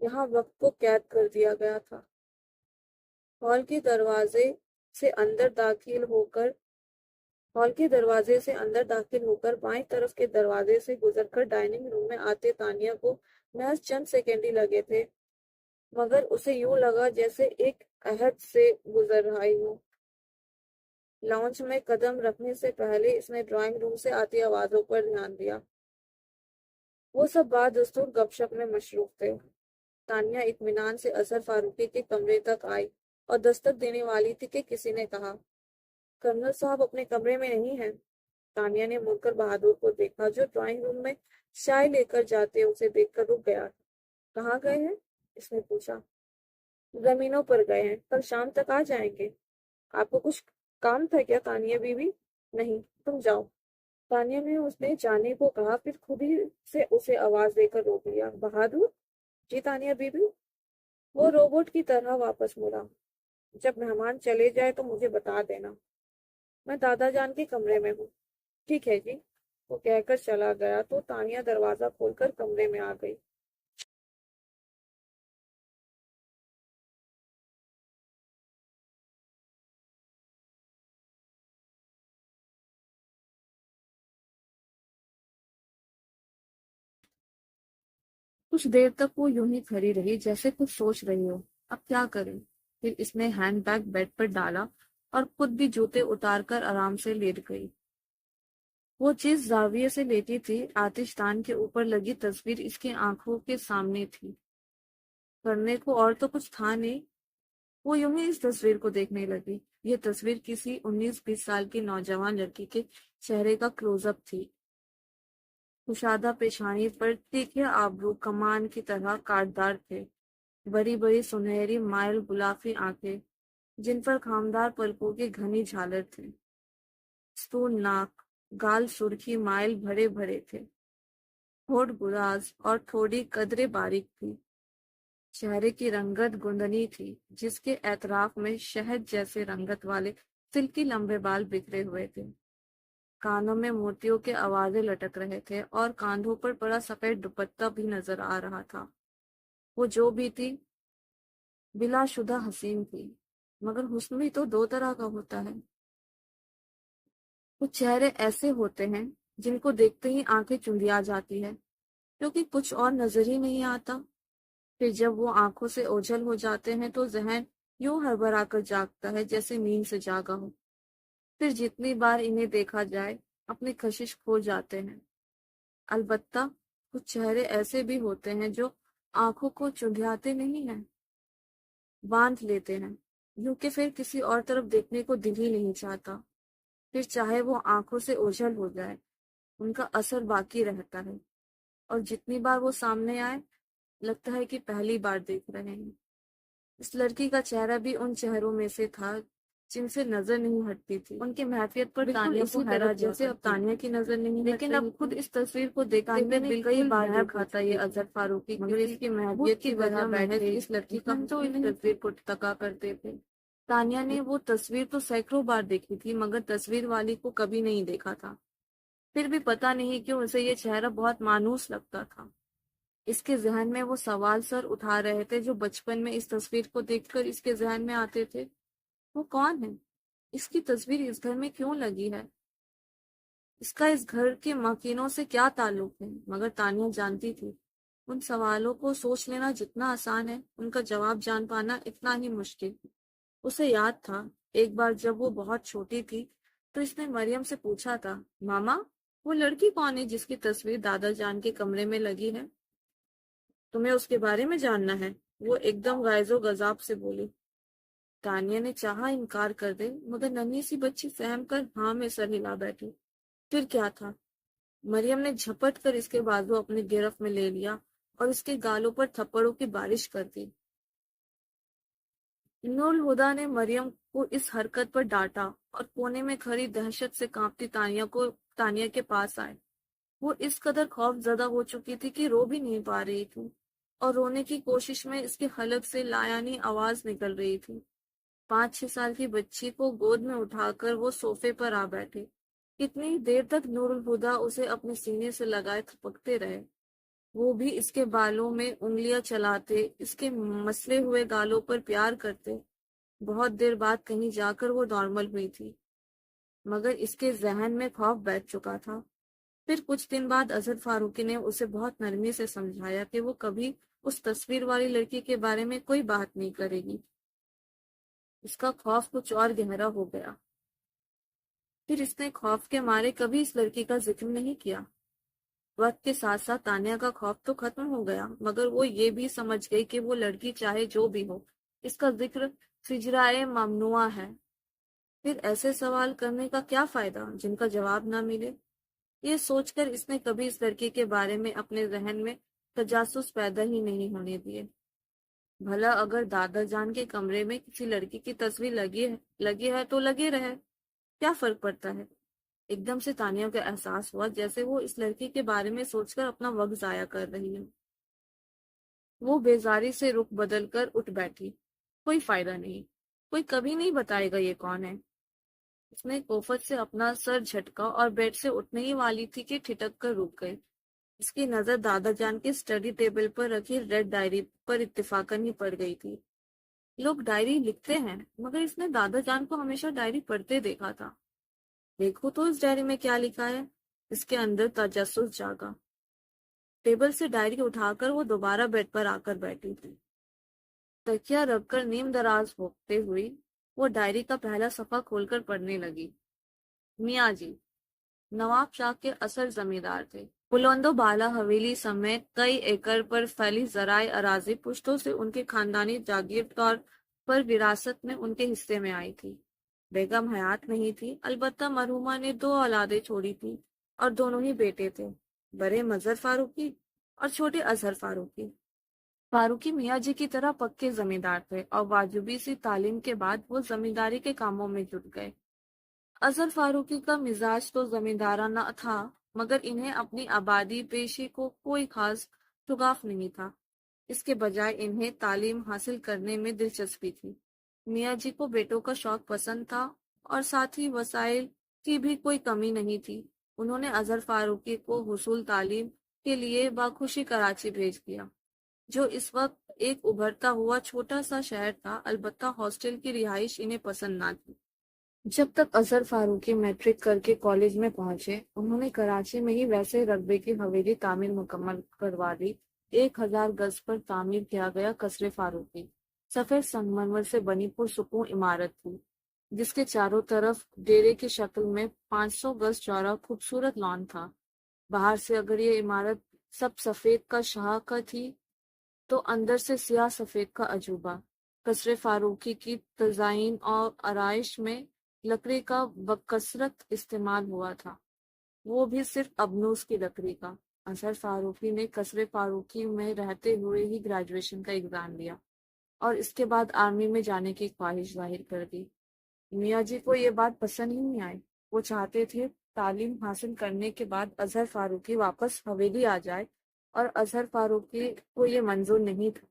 یہاں وقت کو قید کر دیا گیا تھا۔ ہال کے دروازے سے اندر داخل ہو کر بائیں طرف کے دروازے سے گزر کر ڈائننگ روم میں آتے تانیہ کو محض چند سیکنڈ ہی لگے تھے، مگر اسے یوں لگا جیسے ایک عہد سے گزر آئی ہو۔ لاؤنج میں قدم رکھنے سے پہلے اس نے ڈرائنگ روم سے آتی آوازوں پر دھیان دیا۔ وہ سب بدستور گپ شپ میں مصروف تھے۔ تانیہ اطمینان سے اظہر فاروقی کے کمرے تک آئی اور دستک دینے والی تھی کہ کسی نے کہا، کرنل صاحب اپنے کمرے میں نہیں ہیں۔ تانیہ نے مڑ کر بہادر کو دیکھا جو ڈرائنگ روم میں چائے لے کر جاتے اسے دیکھ کر رک گیا۔ کہاں گئے ہیں؟ اس نے پوچھا۔ زمینوں پر گئے ہیں، کل شام تک آ جائیں گے۔ آپ کو کچھ کام تھا کیا تانیہ بیوی؟ نہیں، تم جاؤ، تانیہ نے اس نے جانے کو کہا، پھر خود ہی سے اسے آواز دے کر روک لیا۔ بہادر؟ جی تانیہ بیوی؟ وہ روبوٹ کی طرح واپس مڑا۔ جب مہمان چلے جائے تو مجھے بتا دینا، میں دادا جان کے کمرے میں ہوں۔ ٹھیک ہے جی، وہ کہہ کر چلا گیا تو تانیہ دروازہ کھول کر کمرے میں آ گئی۔ کچھ دیر تک وہ یوں ہی کھڑی رہی جیسے کچھ سوچ رہی ہو، اب کیا کریں؟ پھر اس نے ہینڈ بیگ بیڈ پر ڈالا اور خود بھی جوتے اتار کر آرام سے لیٹ گئی۔ وہ جس زاویے سے لیٹی تھی، آتش دان کے اوپر لگی تصویر اس کی آنکھوں کے سامنے تھی۔ کرنے کو اور تو کچھ تھا نہیں۔ وہ یوں ہی اس تصویر کو دیکھنے لگی۔ یہ تصویر کسی 19-20 سال کی نوجوان لڑکی کے چہرے کا کلوز اپ تھی۔ کشادہ پیشانی پر تیکھے آبرو کمان کی طرح کاٹدار تھے، بڑی بڑی سنہری مائل گلافی آنکھیں جن پر خامدار پلکوں کی گھنی جھالر تھی، ستون ناک، گال سرخی مائل بھرے بھرے تھے، ہونٹ گراز اور تھوڑی قدرے باریک تھی۔ چہرے کی رنگت گندنی تھی جس کے اطراف میں شہد جیسے رنگت والے سلکی لمبے بال بکھرے ہوئے تھے۔ کانوں میں موتیوں کے آوازیں لٹک رہے تھے اور کاندھوں پر بڑا سفید دوپٹہ بھی نظر آ رہا تھا۔ وہ جو بھی تھی بلا شدہ حسین تھی، مگر حسن بھی تو دو طرح کا ہوتا ہے۔ کچھ چہرے ایسے ہوتے ہیں جن کو دیکھتے ہی آنکھیں چندیا جاتی ہے کیونکہ کچھ اور نظر ہی نہیں آتا۔ پھر جب وہ آنکھوں سے اوجھل ہو جاتے ہیں تو ذہن یوں ہڑبڑا کر جاگتا ہے جیسے نیند سے جاگا ہو۔ پھر جتنی بار انہیں دیکھا جائے اپنی کشش کھو جاتے ہیں۔ البتہ کچھ چہرے ایسے بھی ہوتے ہیں جو آنکھوں کو چندھیاتے نہیں ہیں، باندھ لیتے ہیں، یوں کہ پھر کسی اور طرف دیکھنے کو دل ہی نہیں چاہتا۔ پھر چاہے وہ آنکھوں سے اوجھل ہو جائے، ان کا اثر باقی رہتا ہے، اور جتنی بار وہ سامنے آئے لگتا ہے کہ پہلی بار دیکھ رہے ہیں۔ اس لڑکی کا چہرہ بھی ان چہروں میں سے تھا جن سے نظر نہیں ہٹتی تھی۔ ان کی معرفت پر تانیہ کو حیرت جیسے اب تانیہ کی نظر نہیں، لیکن اب خود اس تصویر کو دیکھتے ہوئے دل کئی بار کھاتا یہ اظہر فاروقی، مگر اس کی محبت کی وجہ محض اس لڑکی کا تو اس تصویر کو تکا کرتے تھے۔ تانیہ نے وہ تصویر تو سینکڑوں بار دیکھی تھی مگر تصویر والی کو کبھی نہیں دیکھا تھا۔ پھر بھی پتہ نہیں کیوں اسے یہ چہرہ بہت مانوس لگتا تھا۔ اس کے ذہن میں وہ سوال سر اٹھا رہے تھے جو بچپن میں اس تصویر کو دیکھ کر اس کے ذہن میں آتے تھے۔ وہ کون ہے؟ اس کی تصویر اس گھر میں کیوں لگی ہے؟ اس کا اس گھر کے مکینوں سے کیا تعلق ہے؟ مگر تانیہ جانتی تھی ان سوالوں کو سوچ لینا جتنا آسان ہے، ان کا جواب جان پانا اتنا ہی مشکل۔ اسے یاد تھا ایک بار جب وہ بہت چھوٹی تھی تو اس نے مریم سے پوچھا تھا، ماما وہ لڑکی کون ہے جس کی تصویر دادا جان کے کمرے میں لگی ہے؟ تمہیں اس کے بارے میں جاننا ہے؟ وہ ایک دم غائز و غضب سے بولی۔ تانیہ نے چاہا انکار کر دے مگر ننھی سی بچی سہم کر ہاں میں سر ہلا بیٹھی۔ پھر کیا تھا؟ مریم نے جھپٹ کر اس کے بازو اپنے گرفت میں لے لیا اور اس کے گالوں پر تھپڑوں کی بارش کر دی۔ نور الہدیٰ نے مریم کو اس حرکت پر ڈانٹا اور کونے میں کھڑی دہشت سے کانپتی تانیہ کے پاس آئے۔ وہ اس قدر خوف زدہ ہو چکی تھی کہ رو بھی نہیں پا رہی تھی، اور رونے کی کوشش میں اس کے حلق سے لایعنی آواز نکل رہی تھی۔ 5-6 سال کی بچی کو گود میں اٹھا کر وہ صوفے پر آ بیٹھے۔ کتنی دیر تک نور الہدیٰ اسے اپنے سینے سے لگائے تھپکتے رہے۔ وہ بھی اس کے بالوں میں انگلیاں چلاتے، اس کے مسلے ہوئے گالوں پر پیار کرتے۔ بہت دیر بعد کہیں جا کر وہ نارمل ہوئی تھی، مگر اس کے ذہن میں خوف بیٹھ چکا تھا۔ پھر کچھ دن بعد اظہر فاروقی نے اسے بہت نرمی سے سمجھایا کہ وہ کبھی اس تصویر والی لڑکی کے بارے میں کوئی بات نہیں کرے گی۔ اس کا خوف کچھ اور گہرا ہو گیا۔ پھر اس نے خوف کے مارے کبھی اس لڑکی کا ذکر نہیں کیا۔ وقت کے ساتھ ساتھ تانیہ کا خوف تو ختم ہو گیا، مگر وہ یہ بھی سمجھ گئی کہ وہ لڑکی چاہے جو بھی ہو، اس کا ذکر فجرائے ممنوع ہے۔ پھر ایسے سوال کرنے کا کیا فائدہ جن کا جواب نہ ملے؟ یہ سوچ کر اس نے کبھی اس لڑکی کے بارے میں اپنے ذہن میں تجسس پیدا ہی نہیں ہونے دیے۔ بھلا اگر دادا جان کے کمرے میں کسی لڑکی کی تصویر لگی ہے تو لگے رہے، کیا فرق پڑتا ہے؟ ایک دم سے تانیہ کا احساس ہوا جیسے وہ اس لڑکی کے بارے میں سوچ کر اپنا وقت ضائع کر رہی ہے۔ وہ بیزاری سے رخ بدل کر اٹھ بیٹھی۔ کوئی فائدہ نہیں، کوئی کبھی نہیں بتائے گا یہ کون ہے۔ اس نے کوفت سے اپنا سر جھٹکا اور بیڈ سے اٹھنے ہی والی تھی کہ ٹھٹک کر رک گئی۔ اس کی نظر دادا جان کے اسٹڈی ٹیبل پر رکھی ریڈ ڈائری پر اتفاقاً ہی پڑ گئی تھی۔ لوگ ڈائری لکھتے ہیں، مگر اس نے دادا جان کو ہمیشہ ڈائری پڑھتے دیکھا تھا۔ دیکھو تو اس ڈائری میں کیا لکھا ہے؟ اس کے اندر تجسس جاگا۔ ٹیبل سے ڈائری اٹھا کر وہ دوبارہ بیڈ پر آ کر بیٹھی تھی۔ تکیہ رکھ کر نیم دراز ہوتے ہوئی وہ ڈائری کا پہلا صفحہ کھول کر پڑھنے لگی۔ میاں جی نواب شاہ کے اصل زمیندار تھے۔ بلند و بالا حویلی سمیت کئی ایکڑ پر پھیلی زرعی اراضی پشتوں سے ان کے خاندانی جاگیر طور پر وراثت میں ان کے حصے میں آئی تھی۔ بیگم حیات نہیں تھی، البتہ مرحومہ نے 2 اولادیں چھوڑی تھی اور دونوں ہی بیٹے تھے، بڑے مظہر فاروقی اور چھوٹے اظہر فاروقی۔ فاروقی میاں جی کی طرح پکے زمیندار تھے اور واجبی سی تعلیم کے بعد وہ زمینداری کے کاموں میں جٹ گئے۔ اظہر فاروقی کا مزاج تو زمیندارانہ تھا، مگر انہیں اپنی آبادی پیشی کو کوئی خاص شغاف نہیں تھا۔ اس کے بجائے انہیں تعلیم حاصل کرنے میں دلچسپی تھی۔ میاں جی کو بیٹوں کا شوق پسند تھا اور ساتھ ہی وسائل کی بھی کوئی کمی نہیں تھی۔ انہوں نے اظہر فاروقی کو حصول تعلیم کے لیے باخوشی کراچی بھیج دیا، جو اس وقت ایک ابھرتا ہوا چھوٹا سا شہر تھا، البتہ ہاسٹل کی رہائش انہیں پسند نہ تھی۔ جب تک اظہر فاروقی میٹرک کر کے کالج میں پہنچے، انہوں نے کراچی میں ہی ویسے رقبے کی حویلی تعمیر مکمل کروا دی۔ 1000 گز پر تعمیر کیا گیا قصر فاروقی سفید سنگ مرمر سے بنی پرسکون عمارت تھی، جس کے چاروں طرف ڈیرے کی شکل میں 500 گز چوڑا خوبصورت لان تھا۔ باہر سے اگر یہ عمارت سب سفید کا شاہ کا تھی تو اندر سے سیاہ سفید کا عجوبہ۔ قصر فاروقی کی تزئین اور آرائش میں لکڑی کا بکثرت استعمال ہوا تھا، وہ بھی صرف ابنوس کی لکڑی کا۔ اظہر فاروقی نے قصر فاروقی میں رہتے ہوئے ہی گریجویشن کا ایگزام دیا اور اس کے بعد آرمی میں جانے کی خواہش ظاہر کر دی۔ میاں جی کو یہ بات پسند ہی نہیں آئی۔ وہ چاہتے تھے تعلیم حاصل کرنے کے بعد اظہر فاروقی واپس حویلی آ جائے، اور اظہر فاروقی کو یہ منظور نہیں تھا۔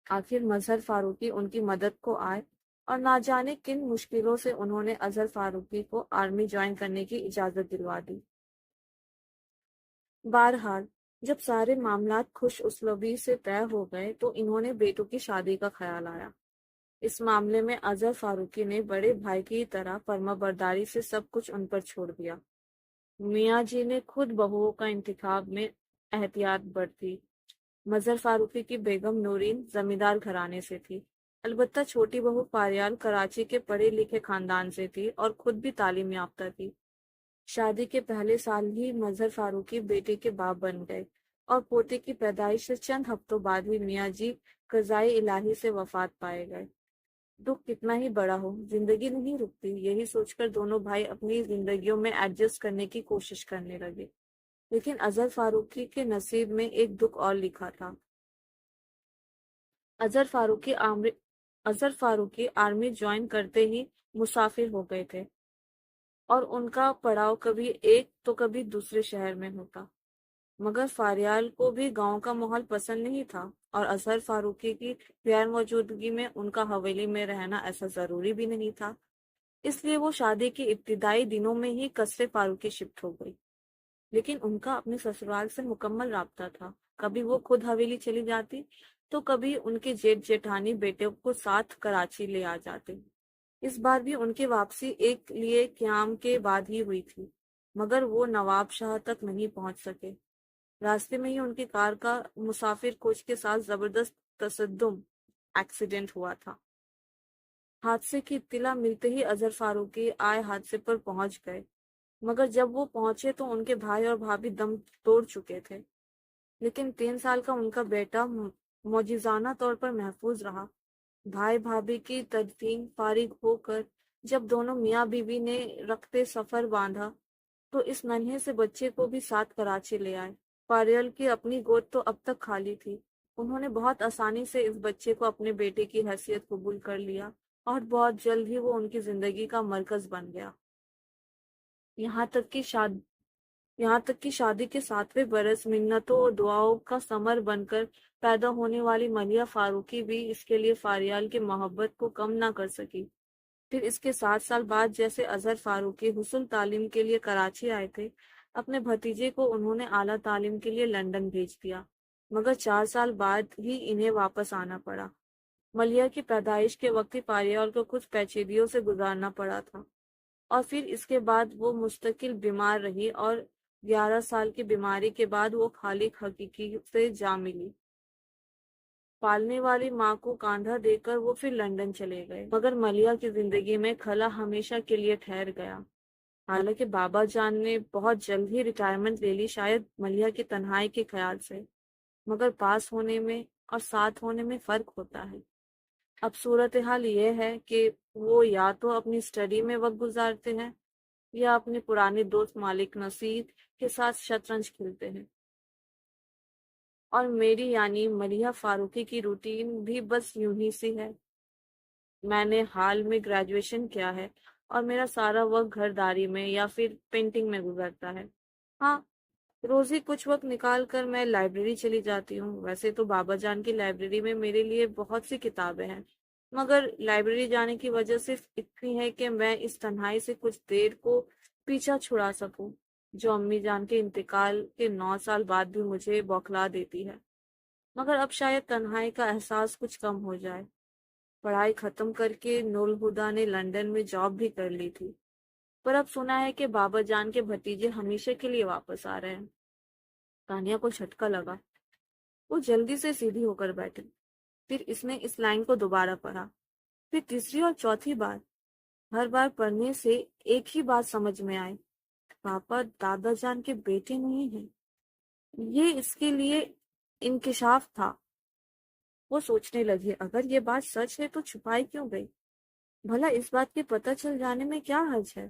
آخر مظہر فاروقی ان کی مدد کو آئے اور نہ جانے کن مشکلوں سے انہوں نے اظہر فاروقی کو آرمی جوائن کرنے کی اجازت دلوا دی۔ بہرحال جب سارے معاملات خوش اسلوبی سے طے ہو گئے تو انہوں نے بیٹوں کی شادی کا خیال آیا۔ اس معاملے میں اظہر فاروقی نے بڑے بھائی کی طرح فرما برداری سے سب کچھ ان پر چھوڑ دیا۔ میاں جی نے خود بہوؤں کا انتخاب میں احتیاط برتی۔ مظہر فاروقی کی بیگم نورین زمیندار گھرانے سے تھی، البتہ چھوٹی بہو فاریال کراچی کے پڑھے لکھے خاندان سے تھی اور خود بھی تعلیم یافتہ تھی۔ شادی کے پہلے سال ہی مظہر فاروقی بیٹے کے باپ بن گئے اور پوتے کی پیدائش سے چند ہفتوں بعد ہی میاں جی قضائے الہی سے وفات پائے گئے۔ دکھ کتنا ہی بڑا ہو، زندگی نہیں رکتی، یہی سوچ کر دونوں بھائی اپنی زندگیوں میں ایڈجسٹ کرنے کی کوشش کرنے لگے۔ لیکن اظہر فاروقی کے نصیب میں ایک دکھ اور لکھا تھا۔ اظہر فاروقی آرمی جوائن کرتے ہی مسافر ہو گئے تھے اور ان کا پڑاؤ کبھی ایک تو کبھی دوسرے شہر میں ہوتا، مگر فاریال کو بھی گاؤں کا ماحول پسند نہیں تھا اور اظہر فاروقی کی غیر موجودگی میں ان کا حویلی میں رہنا ایسا ضروری بھی نہیں تھا، اس لیے وہ شادی کے ابتدائی دنوں میں ہی قصر فاروقی شفٹ ہو گئی۔ لیکن ان کا اپنے سسرال سے مکمل رابطہ تھا کبھی وہ خود حویلی چلی جاتی تو کبھی ان کے جیٹ جیٹھانی بیٹے کو ساتھ کراچی لے آ جاتے۔ اس بار بھی ان کی واپسی ایک لیے قیام کے بعد ہی ہوئی تھی، مگر وہ نواب شاہ تک نہیں پہنچ سکے۔ راستے میں ہی ان کی کار کا مسافر کوچ کے ساتھ زبردست تصادم ایکسیڈنٹ ہوا تھا۔ حادثے کی اطلاع ملتے ہی اظہر فاروقی آئے حادثے پر پہنچ گئے، مگر جب وہ پہنچے تو ان کے بھائی اور بھابھی دم توڑ چکے تھے، لیکن 3 سال کا ان کا بیٹا معجزانہ طور پر محفوظ رہا۔ بھائی بھابھی کی تدفین فارغ ہو کر جب دونوں میاں بیوی نے رخت سفر باندھا تو اس ننھے سے بچے کو بھی ساتھ کراچی لے آئے۔ پاریل کی اپنی گود تو اب تک خالی تھی، انہوں نے بہت آسانی سے اس بچے کو اپنے بیٹے کی حیثیت قبول کر لیا اور بہت جلد ہی وہ ان کی زندگی کا مرکز بن گیا۔ یہاں تک کہ شادی کے 7ویں برس منتوں اور دعاؤں کا ثمر بن کر پیدا ہونے والی ملیحہ فاروقی بھی اس کے لیے فاریال کی محبت کو کم نہ کر سکی۔ پھر اس کے 7 سال بعد جیسے اظہر فاروقی حسن تعلیم کے لیے کراچی آئے تھے، اپنے بھتیجے کو انہوں نے اعلیٰ تعلیم کے لیے لندن بھیج دیا، مگر 4 سال بعد ہی انہیں واپس آنا پڑا۔ ملیحہ کی پیدائش کے وقت ہی پاریال کو کچھ پیچیدگیوں سے گزارنا پڑا تھا، اور پھر اس کے بعد وہ مستقل بیمار رہی اور 11 سال کی بیماری کے بعد وہ خالق حقیقی سے جا ملی۔ پالنے والی ماں کو کاندھا دے کر وہ پھر لندن چلے گئے، مگر ملیحہ کی زندگی میں خلا ہمیشہ کے لیے ٹھہر گیا۔ حالانکہ بابا جان نے بہت جلد ہی ریٹائرمنٹ لے لی، شاید ملیحہ کی تنہائی کے خیال سے، مگر پاس ہونے میں اور ساتھ ہونے میں فرق ہوتا ہے۔ اب صورتحال یہ ہے کہ وہ یا تو اپنی اسٹڈی میں وقت گزارتے ہیں یا اپنے پرانے دوست مالک نصیر کے ساتھ شطرنج کھیلتے ہیں، اور میری یعنی ملیحہ فاروقی کی روٹین بھی بس یوں ہی سی ہے۔ میں نے حال میں گریجویشن کیا ہے اور میرا سارا وقت گھرداری میں یا پھر پینٹنگ میں گزرتا ہے۔ ہاں، روزی کچھ وقت نکال کر میں لائبریری چلی جاتی ہوں۔ ویسے تو بابا جان کی لائبریری میں میرے لیے بہت سی کتابیں ہیں، مگر لائبریری جانے کی وجہ صرف اتنی ہے کہ میں اس تنہائی سے کچھ دیر کو پیچھا چھڑا سکوں، جو امی جان کے انتقال کے 9 سال بعد بھی مجھے بوکھلا دیتی ہے۔ مگر اب شاید تنہائی کا احساس کچھ کم ہو جائے۔ پڑھائی ختم کر کے نور الہدیٰ نے لندن میں جاب بھی کر لی تھی، پر اب سنا ہے کہ بابا جان کے بھتیجے ہمیشہ کے لیے واپس آ رہے ہیں۔ تانیہ کو جھٹکا لگا، وہ جلدی سے سیدھی ہو کر بیٹھی۔ پھر اس نے اس لائن کو دوبارہ پڑھا، پھر تیسری اور چوتھی بار۔ ہر بار پڑھنے سے ایک ہی بات سمجھ میں آئی، پاپا دادا جان کے بیٹے نہیں ہیں۔ یہ اس کے لیے انکشاف تھا۔ وہ سوچنے لگی، اگر یہ بات سچ ہے تو چھپائی کیوں گئی؟ بھلا اس بات کے پتہ چل جانے میں کیا حرج ہے؟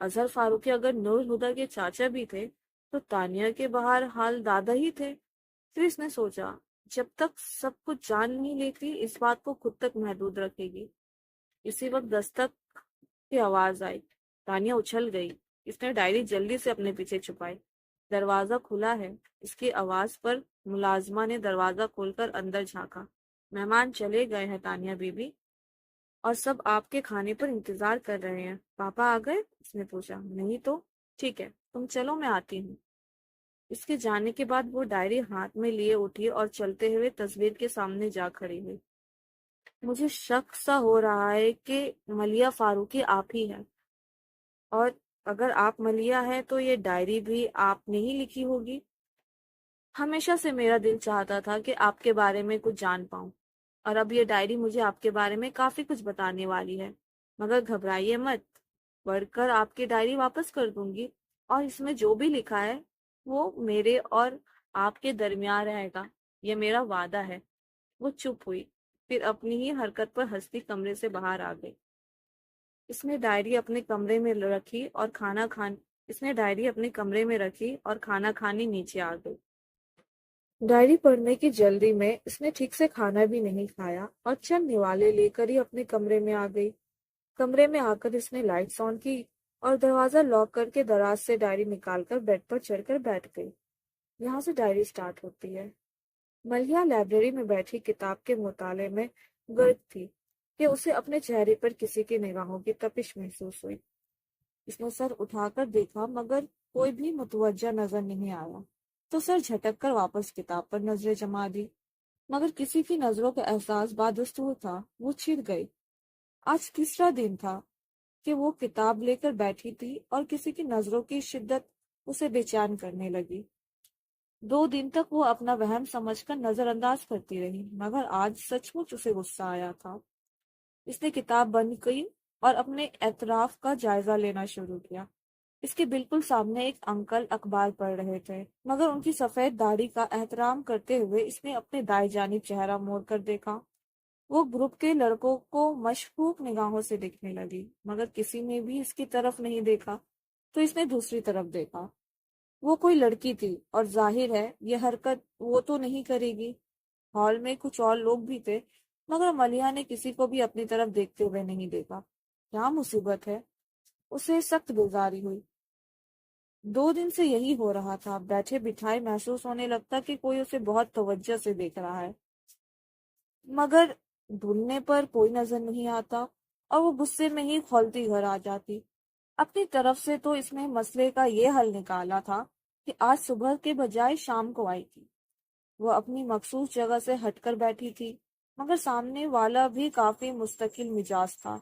اظہر فاروقی اگر نور الہدیٰ کے چاچا بھی تھے تو تانیہ کے بہر حال دادا ہی تھے۔ پھر اس نے سوچا، جب تک سب کچھ جان نہیں لیتی اس بات کو خود تک محدود رکھے گی۔ اسی وقت دستک کی آواز آئی، تانیہ اچھل گئی۔ اس نے ڈائری جلدی سے اپنے پیچھے چھپائی۔ دروازہ کھلا ہے، اس کی آواز پر ملازمہ نے دروازہ کھول کر اندر جھانکا۔ مہمان چلے گئے ہیں تانیہ بی بی، اور سب آپ کے کھانے پر انتظار کر رہے ہیں۔ پاپا آ گئے؟ اس نے پوچھا۔ نہیں تو ٹھیک ہے، تم چلو، میں آتی ہوں۔ اس کے جانے کے بعد وہ ڈائری ہاتھ میں لیے اٹھی اور چلتے ہوئے تصویر کے سامنے جا کھڑی ہوئی۔ مجھے شک سا ہو رہا ہے کہ ملیحہ فاروقی آپ ہی ہے، اور اگر آپ ملیحہ ہے تو یہ ڈائری بھی آپ نے ہی لکھی ہوگی۔ ہمیشہ سے میرا دل چاہتا تھا کہ آپ کے بارے میں کچھ جان پاؤں، اور اب یہ ڈائری مجھے آپ کے بارے میں کافی کچھ بتانے والی ہے۔ مگر گھبرائیے مت، پڑھ کر آپ کی ڈائری واپس کر دوں گی، اور اس میں جو بھی لکھا ہے وہ میرے اور آپ کے درمیان رہے گا، یہ میرا وعدہ ہے۔ وہ چپ ہوئی، پھر اپنی ہی حرکت پر ہنستی کمرے سے باہر آ گئی۔ اس نے ڈائری اپنے کمرے میں رکھی اور کھانا کھانے نیچے آ گئی۔ ڈائری پڑھنے کی جلدی میں اس نے ٹھیک سے کھانا بھی نہیں کھایا اور چند نوالے لے کر ہی اپنے کمرے میں آ گئی۔ کمرے میں آ کر اس نے لائٹس آن کی اور دروازہ لاک کر کے دراز سے ڈائری نکال کر بیڈ پر چڑھ کر بیٹھ گئی۔ یہاں سے ڈائری سٹارٹ ہوتی ہے۔ ملیحہ لائبریری میں بیٹھی کتاب کے مطالعے میں غرق تھی کہ اسے اپنے چہرے پر کسی کی نگاہوں کی تپش محسوس ہوئی۔ اس نے سر اٹھا کر دیکھا، مگر کوئی بھی متوجہ نظر نہیں آیا۔ تو سر جھٹک کر واپس کتاب پر نظریں جما دی، مگر کسی کی نظروں کا احساس بادستور تھا، وہ چھڑ گئی۔ آج تیسرا دن تھا کہ وہ کتاب لے کر بیٹھی تھی اور کسی کی نظروں کی شدت اسے بے چین کرنے لگی۔ 2 دن تک وہ اپنا وہم سمجھ کر نظر انداز کرتی رہی، مگر آج سچ مچ اسے غصہ آیا تھا۔ اس نے کتاب بند کی اور اپنے اطراف کا جائزہ لینا شروع کیا۔ اس کے بالکل سامنے ایک انکل اخبار پڑھ رہے تھے، مگر ان کی سفید داڑھی کا احترام کرتے ہوئے اس نے اپنے دائیں جانب چہرہ موڑ کر دیکھا۔ وہ گروپ کے لڑکوں کو مشکوک نگاہوں سے دیکھنے لگی، مگر کسی نے بھی اس کی طرف نہیں دیکھا، تو اس نے دوسری طرف دیکھا۔ وہ کوئی لڑکی تھی اور ظاہر ہے یہ حرکت وہ تو نہیں کرے گی۔ ہال میں کچھ اور لوگ بھی تھے، مگر ملیحہ نے کسی کو بھی اپنی طرف دیکھتے ہوئے نہیں دیکھا۔ کیا مصیبت ہے؟ اسے سخت بیزاری ہوئی۔ 2 دن سے یہی ہو رہا تھا، بیٹھے بٹھائے محسوس ہونے لگتا کہ کوئی اسے بہت توجہ سے دیکھ رہا ہے، مگر ڈھونڈنے پر کوئی نظر نہیں آتا، اور وہ غصے میں ہی کھولتی گھر آ جاتی۔ اپنی طرف سے تو اس نے مسئلے کا یہ حل نکالا تھا کہ آج صبح کے بجائے شام کو آئی تھی۔ وہ اپنی مخصوص جگہ سے ہٹ کر بیٹھی تھی، مگر سامنے والا بھی کافی مستقل مزاج تھا۔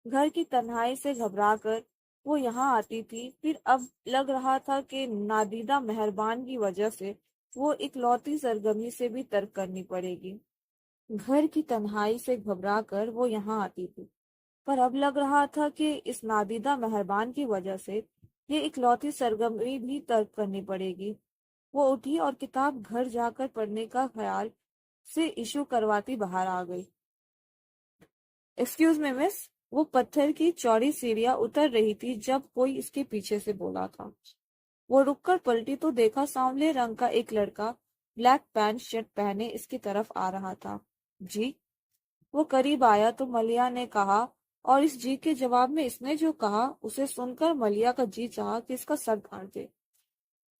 گھر کی تنہائی سے گھبرا کر وہ یہاں آتی تھی، پھر اب لگ رہا تھا کہ نادیدہ مہربان کی وجہ سے وہ اکلوتی سرگرمی سے بھی ترک کرنی پڑے گی۔ گھر کی تنہائی سے گھبرا کر وہ یہاں آتی تھی، پر اب لگ رہا تھا کہ اس نادیدہ مہربان کی وجہ سے یہ اکلوتی سرگرمی بھی ترک کرنی پڑے گی۔ وہ اٹھی اور کتاب گھر جا کر پڑھنے کا خیال سے ایشو کرواتی باہر آ گئی۔ ایکسکیوز می مس، وہ پتھر کی چوڑی سیڑھیاں اتر رہی تھی جب کوئی اس کے پیچھے سے بولا تھا۔ وہ رک کر پلٹی تو دیکھا سانولے رنگ کا ایک لڑکا بلیک پینٹ شرٹ پہنے اس کی طرف آ رہا تھا۔ جی؟ وہ قریب آیا تو ملیحہ نے کہا، اور اس جی کے جواب میں اس نے جو کہا اسے سن کر ملیحہ کا جی چاہا کہ اس کا سر پھاڑ دے۔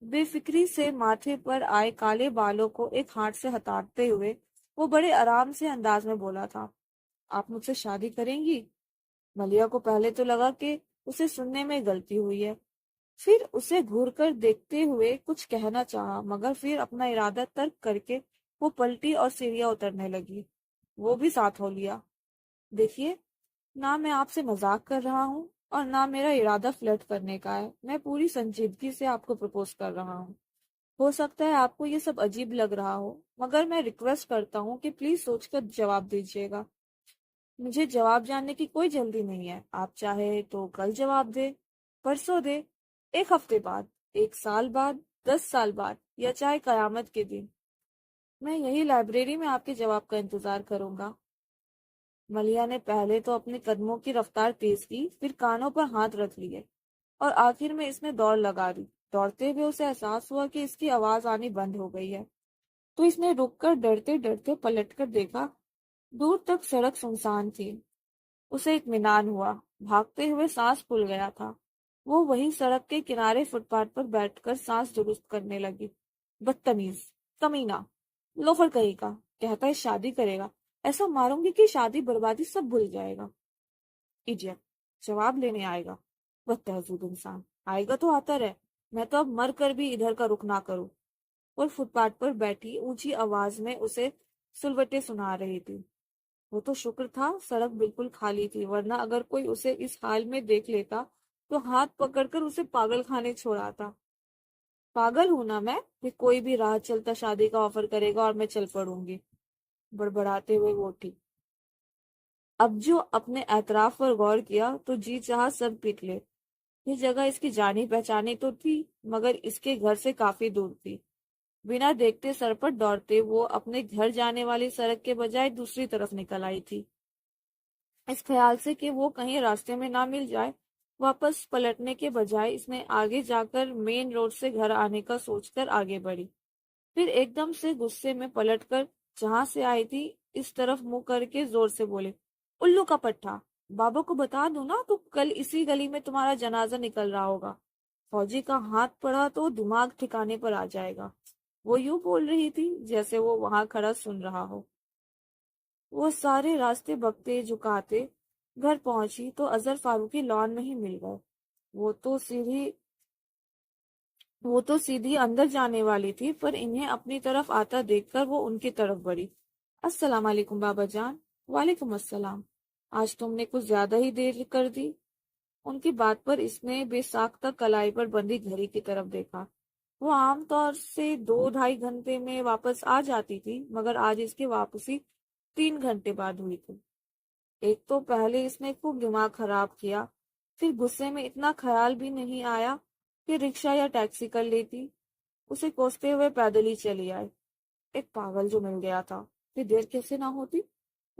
بے فکری سے ماتھے پر آئے کالے بالوں کو ایک ہاتھ سے ہتاڑتے ہوئے وہ بڑے آرام سے انداز میں بولا تھا، آپ مجھ سے شادی کریں گی؟ ملیحہ کو پہلے تو لگا کہ اسے سننے میں غلطی ہوئی ہے، پھر اسے گھور کر دیکھتے ہوئے کچھ کہنا چاہا، مگر پھر اپنا ارادہ ترک کر کے وہ پلٹی اور سیڑھیاں اترنے لگی۔ وہ بھی ساتھ ہو لیا۔ دیکھیے، نہ میں آپ سے مذاق کر رہا ہوں اور نہ میرا ارادہ فلرٹ کرنے کا ہے، میں پوری سنجیدگی سے آپ کو پرپوز کر رہا ہوں۔ ہو سکتا ہے آپ کو یہ سب عجیب لگ رہا ہو، مگر میں ریکویسٹ کرتا ہوں کہ پلیز سوچ کر جواب دیجیے گا۔ مجھے جواب جاننے کی کوئی جلدی نہیں ہے، آپ چاہے تو کل جواب دے، پرسوں دے، 1 ہفتے بعد، 1 سال بعد، 10 سال بعد، یا چاہے قیامت کے دن۔ میں یہی لائبریری میں آپ کے جواب کا انتظار کروں گا۔ ملیحہ نے پہلے تو اپنے قدموں کی رفتار تیز کی، پھر کانوں پر ہاتھ رکھ لیے، اور آخر میں اس نے دوڑ لگا دی۔ دوڑتے ہوئے اسے احساس ہوا کہ اس کی آواز آنی بند ہو گئی ہے، تو اس نے رک کر ڈرتے ڈرتے پلٹ کر دیکھا۔ دور تک سڑک سنسان تھی۔ اسے اطمینان ہوا، بھاگتے ہوئے سانس پھول گیا تھا۔ وہ وہیں سڑک کے کنارے فٹ پاتھ پر بیٹھ کر سانس درست کرنے لگی۔ بدتمیز، کمینہ، لوفر کہیں کا، کہتا ہے شادی کرے گا، ایسا ماروں گی کہ شادی بربادی سب بھول جائے گا۔ ایڈیٹ، جواب لینے آئے گا، بدتہذیب انسان، آئے گا تو آتا رہے، میں تو اب مر کر بھی ادھر کا رخ نہ کروں۔ اور فٹ پاتھ پر بیٹھی اونچی آواز میں اسے سلوٹیں سنا رہی تھی۔ وہ تو شکر تھا سڑک بالکل خالی تھی، ورنہ اگر کوئی اسے اس حال میں دیکھ لیتا تو ہاتھ پکڑ کر اسے پاگل خانے چھوڑاتا۔ پاگل ہوں نا میں کہ کوئی بھی راہ چلتا شادی کا آفر کرے گا اور میں چل پڑوں گی؟ بڑبڑاتے ہوئے وہ اٹھی۔ اب جو اپنے اعتراف پر غور کیا تو جی چاہا سر پیٹ لے۔ یہ جگہ اس کی جانی پہچانی تو تھی، مگر اس کے گھر سے کافی دور تھی۔ بنا دیکھتے سرپٹ دوڑتے وہ اپنے گھر جانے والی سڑک کے بجائے دوسری طرف نکل آئی تھی۔ اس خیال سے کہ وہ کہیں راستے میں نہ مل جائے، واپس پلٹنے کے بجائے اس نے آگے جا کر مین روڈ سے گھر آنے کا سوچ کر آگے بڑھی۔ پھر ایک دم سے غصے میں پلٹ کر جہاں سے آئی تھی اس طرف منہ کر کے زور سے بولے، الو کا پٹھا، بابا کو بتا دوں نا تو کل اسی گلی میں تمہارا جنازہ نکل رہا ہوگا۔ فوجی کا ہاتھ پڑا تو دماغ ٹھکانے پر آ جائے گا۔ وہ یوں بول رہی تھی جیسے وہ وہاں کھڑا سن رہا ہو۔ وہ سارے راستے بکتے جھکاتے گھر پہنچی تو اظہر فاروقی لان میں ہی مل گئے۔ وہ تو سیدھی وہ تو سیدھی اندر جانے والی تھی، پر انہیں اپنی طرف آتا دیکھ کر وہ ان کی طرف بڑھی۔ السلام علیکم بابا جان۔ وعلیکم السلام۔ آج تم نے کچھ زیادہ ہی دیر کر دی۔ ان کی بات پر اس نے بے ساختہ کلائی پر بندھی گھڑی کی طرف دیکھا۔ وہ عام طور سے 2 ڈھائی گھنٹے میں واپس آ جاتی تھی، مگر آج اس کی واپسی 3 گھنٹے بعد ہوئی تھی۔ ایک تو پہلے اس نے خوب دماغ خراب کیا، پھر غصے میں اتنا خیال بھی نہیں آیا کہ رکشہ یا ٹیکسی کر لیتی۔ اسے کوستے ہوئے پیدل ہی چلی آئے۔ ایک پاگل جو مل گیا تھا، پھر دیر کیسے نہ ہوتی؟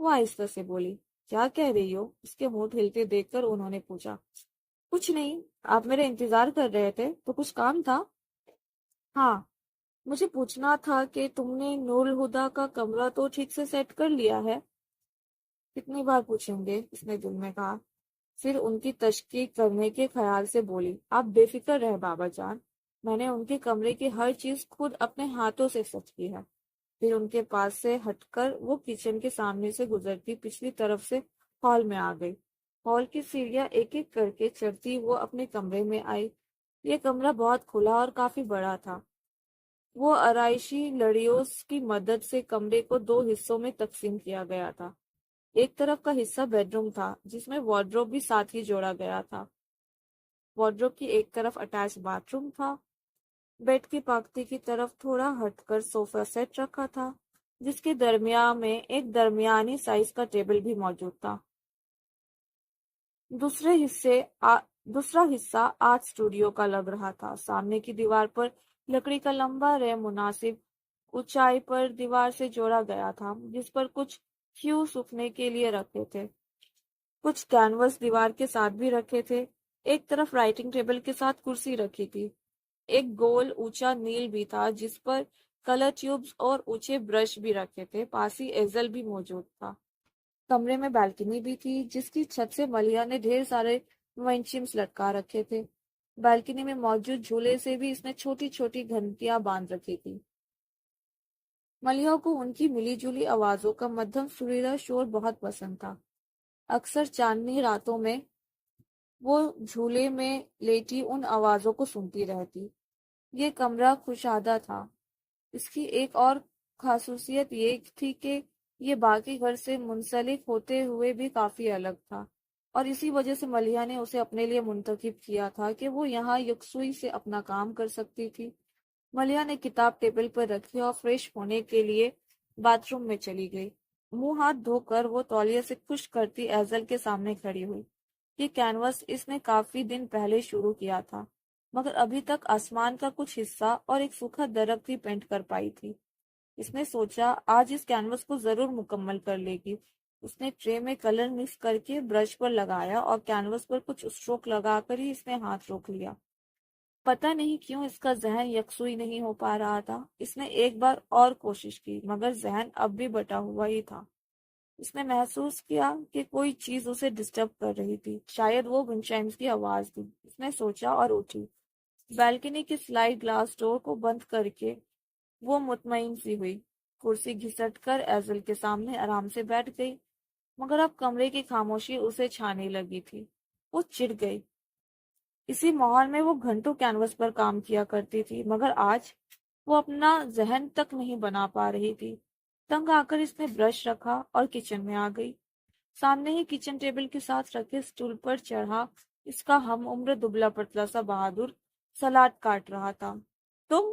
وہ آہستہ سے بولی۔ کیا کہہ رہی ہو؟ اس کے ہونٹ ہلتے دیکھ کر انہوں نے پوچھا۔ کچھ نہیں، آپ میرا انتظار کر رہے تھے تو کچھ کام تھا؟ ہاں، مجھے پوچھنا تھا کہ تم نے نور الہدا کا کمرہ تو ٹھیک سے سیٹ کر لیا ہے؟ کتنی بار پوچھیں گے، اس نے دل میں کہا۔ پھر ان کی تشقیق کرنے کے خیال سے بولی، آپ بے فکر رہے بابا جان، میں نے ان کے کمرے کی ہر چیز خود اپنے ہاتھوں سے سیٹ کی ہے۔ پھر ان کے پاس سے ہٹ کر وہ کچن کے سامنے سے گزرتی پچھلی طرف سے ہال میں آ گئی۔ ہال کی سیڑھیاں ایک ایک کر کے چڑھتی وہ اپنے کمرے میں آئی۔ یہ کمرہ بہت کھلا اور کافی بڑا تھا۔ وہ آرائشی لڑیوں کی مدد سے کمرے کو 2 حصوں میں تقسیم کیا گیا تھا۔ ایک طرف کا حصہ بیڈ روم تھا، جس میں وارڈروب بھی ساتھ ہی جوڑا گیا تھا۔ وارڈروب کی ایک طرف اٹیچ باتھ روم تھا۔ بیڈ کی پاکتی کی طرف تھوڑا ہٹ کر صوفہ سیٹ رکھا تھا، جس کے درمیان میں ایک درمیانی سائز کا ٹیبل بھی موجود تھا۔ دوسرا حصہ آرٹ اسٹوڈیو کا لگ رہا تھا۔ سامنے کی دیوار پر لکڑی کا لمبا ریک مناسب اونچائی پر دیوار سے جوڑا گیا تھا، جس پر کچھ کیو سوکھنے کے لیے رکھے تھے۔ کچھ کینوس دیوار کے ساتھ بھی رکھے تھے۔ ایک طرف رائٹنگ ٹیبل کے ساتھ کرسی رکھی تھی۔ ایک گول اونچا نیل بھی تھا، جس پر کلر ٹیوبز اور اونچے برش بھی رکھے تھے۔ پاس ہی ایزل بھی موجود تھا۔ کمرے میں بالکنی بھی تھی، جس کی چھت سے ملیحہ نے ڈھیر سارے ونچمز لٹکا رکھے تھے۔ بالکنی میں موجود جھولے سے بھی اس نے چھوٹی چھوٹی گھنٹیاں باندھ رکھی تھی۔ ملیحہ کو ان کی ملی جلی آوازوں کا مدھم سریلا شور بہت پسند تھا۔ اکثر چاندنی راتوں میں وہ جھولے میں لیٹی ان آوازوں کو سنتی رہتی۔ یہ کمرہ کشادہ تھا۔ اس کی ایک اور خصوصیت یہ تھی کہ یہ باقی گھر سے منسلک ہوتے ہوئے بھی کافی الگ تھا، اور اسی وجہ سے ملیحہ نے اسے اپنے لیے منتخب کیا تھا کہ وہ یہاں یکسوئی سے اپنا کام کر سکتی تھی۔ ملیحہ نے کتاب ٹیبل پر رکھی اور فریش ہونے کے لیے باتھ روم میں چلی گئی۔ منہ ہاتھ دھو کر وہ تولیے سے خشک کرتی ایزل کے سامنے کھڑی ہوئی۔ یہ کینوس اس نے کافی دن پہلے شروع کیا تھا، مگر ابھی تک آسمان کا کچھ حصہ اور ایک سوکھا درخت ہی پینٹ کر پائی تھی۔ اس نے سوچا آج اس کینوس کو ضرور مکمل کر لے گی۔ اس نے ٹرے میں کلر مکس کر کے برش پر لگایا اور کینوس پر کچھ اسٹروک لگا کر ہی اس نے ہاتھ روک لیا۔ پتہ نہیں کیوں اس کا ذہن یکسوئی نہیں ہو پا رہا تھا۔ اس نے ایک بار اور کوشش کی، مگر ذہن اب بھی بٹا ہوا ہی تھا۔ اس نے محسوس کیا کہ کوئی چیز اسے ڈسٹرب کر رہی تھی، شاید وہ ونچائمز کی آواز تھی۔ اس نے سوچا اور اٹھی۔ بالکنی کی سلائڈ گلاس ڈور کو بند کر کے وہ مطمئن سی ہوئی۔ کرسی گھسٹ کر ایزل کے سامنے آرام سے بیٹھ گئی، مگر اب کمرے کی خاموشی اسے چھانے لگی تھی۔ وہ چڑ گئی۔ اسی ماحول میں وہ گھنٹوں کینوس پر کام کیا کرتی تھی، مگر آج وہ اپنا ذہن تک نہیں بنا پا رہی تھی۔ تنگ آ کر اس نے برش رکھا اور کچن میں آ گئی۔ سامنے ہی کچن ٹیبل کے ساتھ رکھے سٹول پر چڑھا اس کا ہم عمر دبلا پتلا سا بہادر سلاد کاٹ رہا تھا۔ تم؟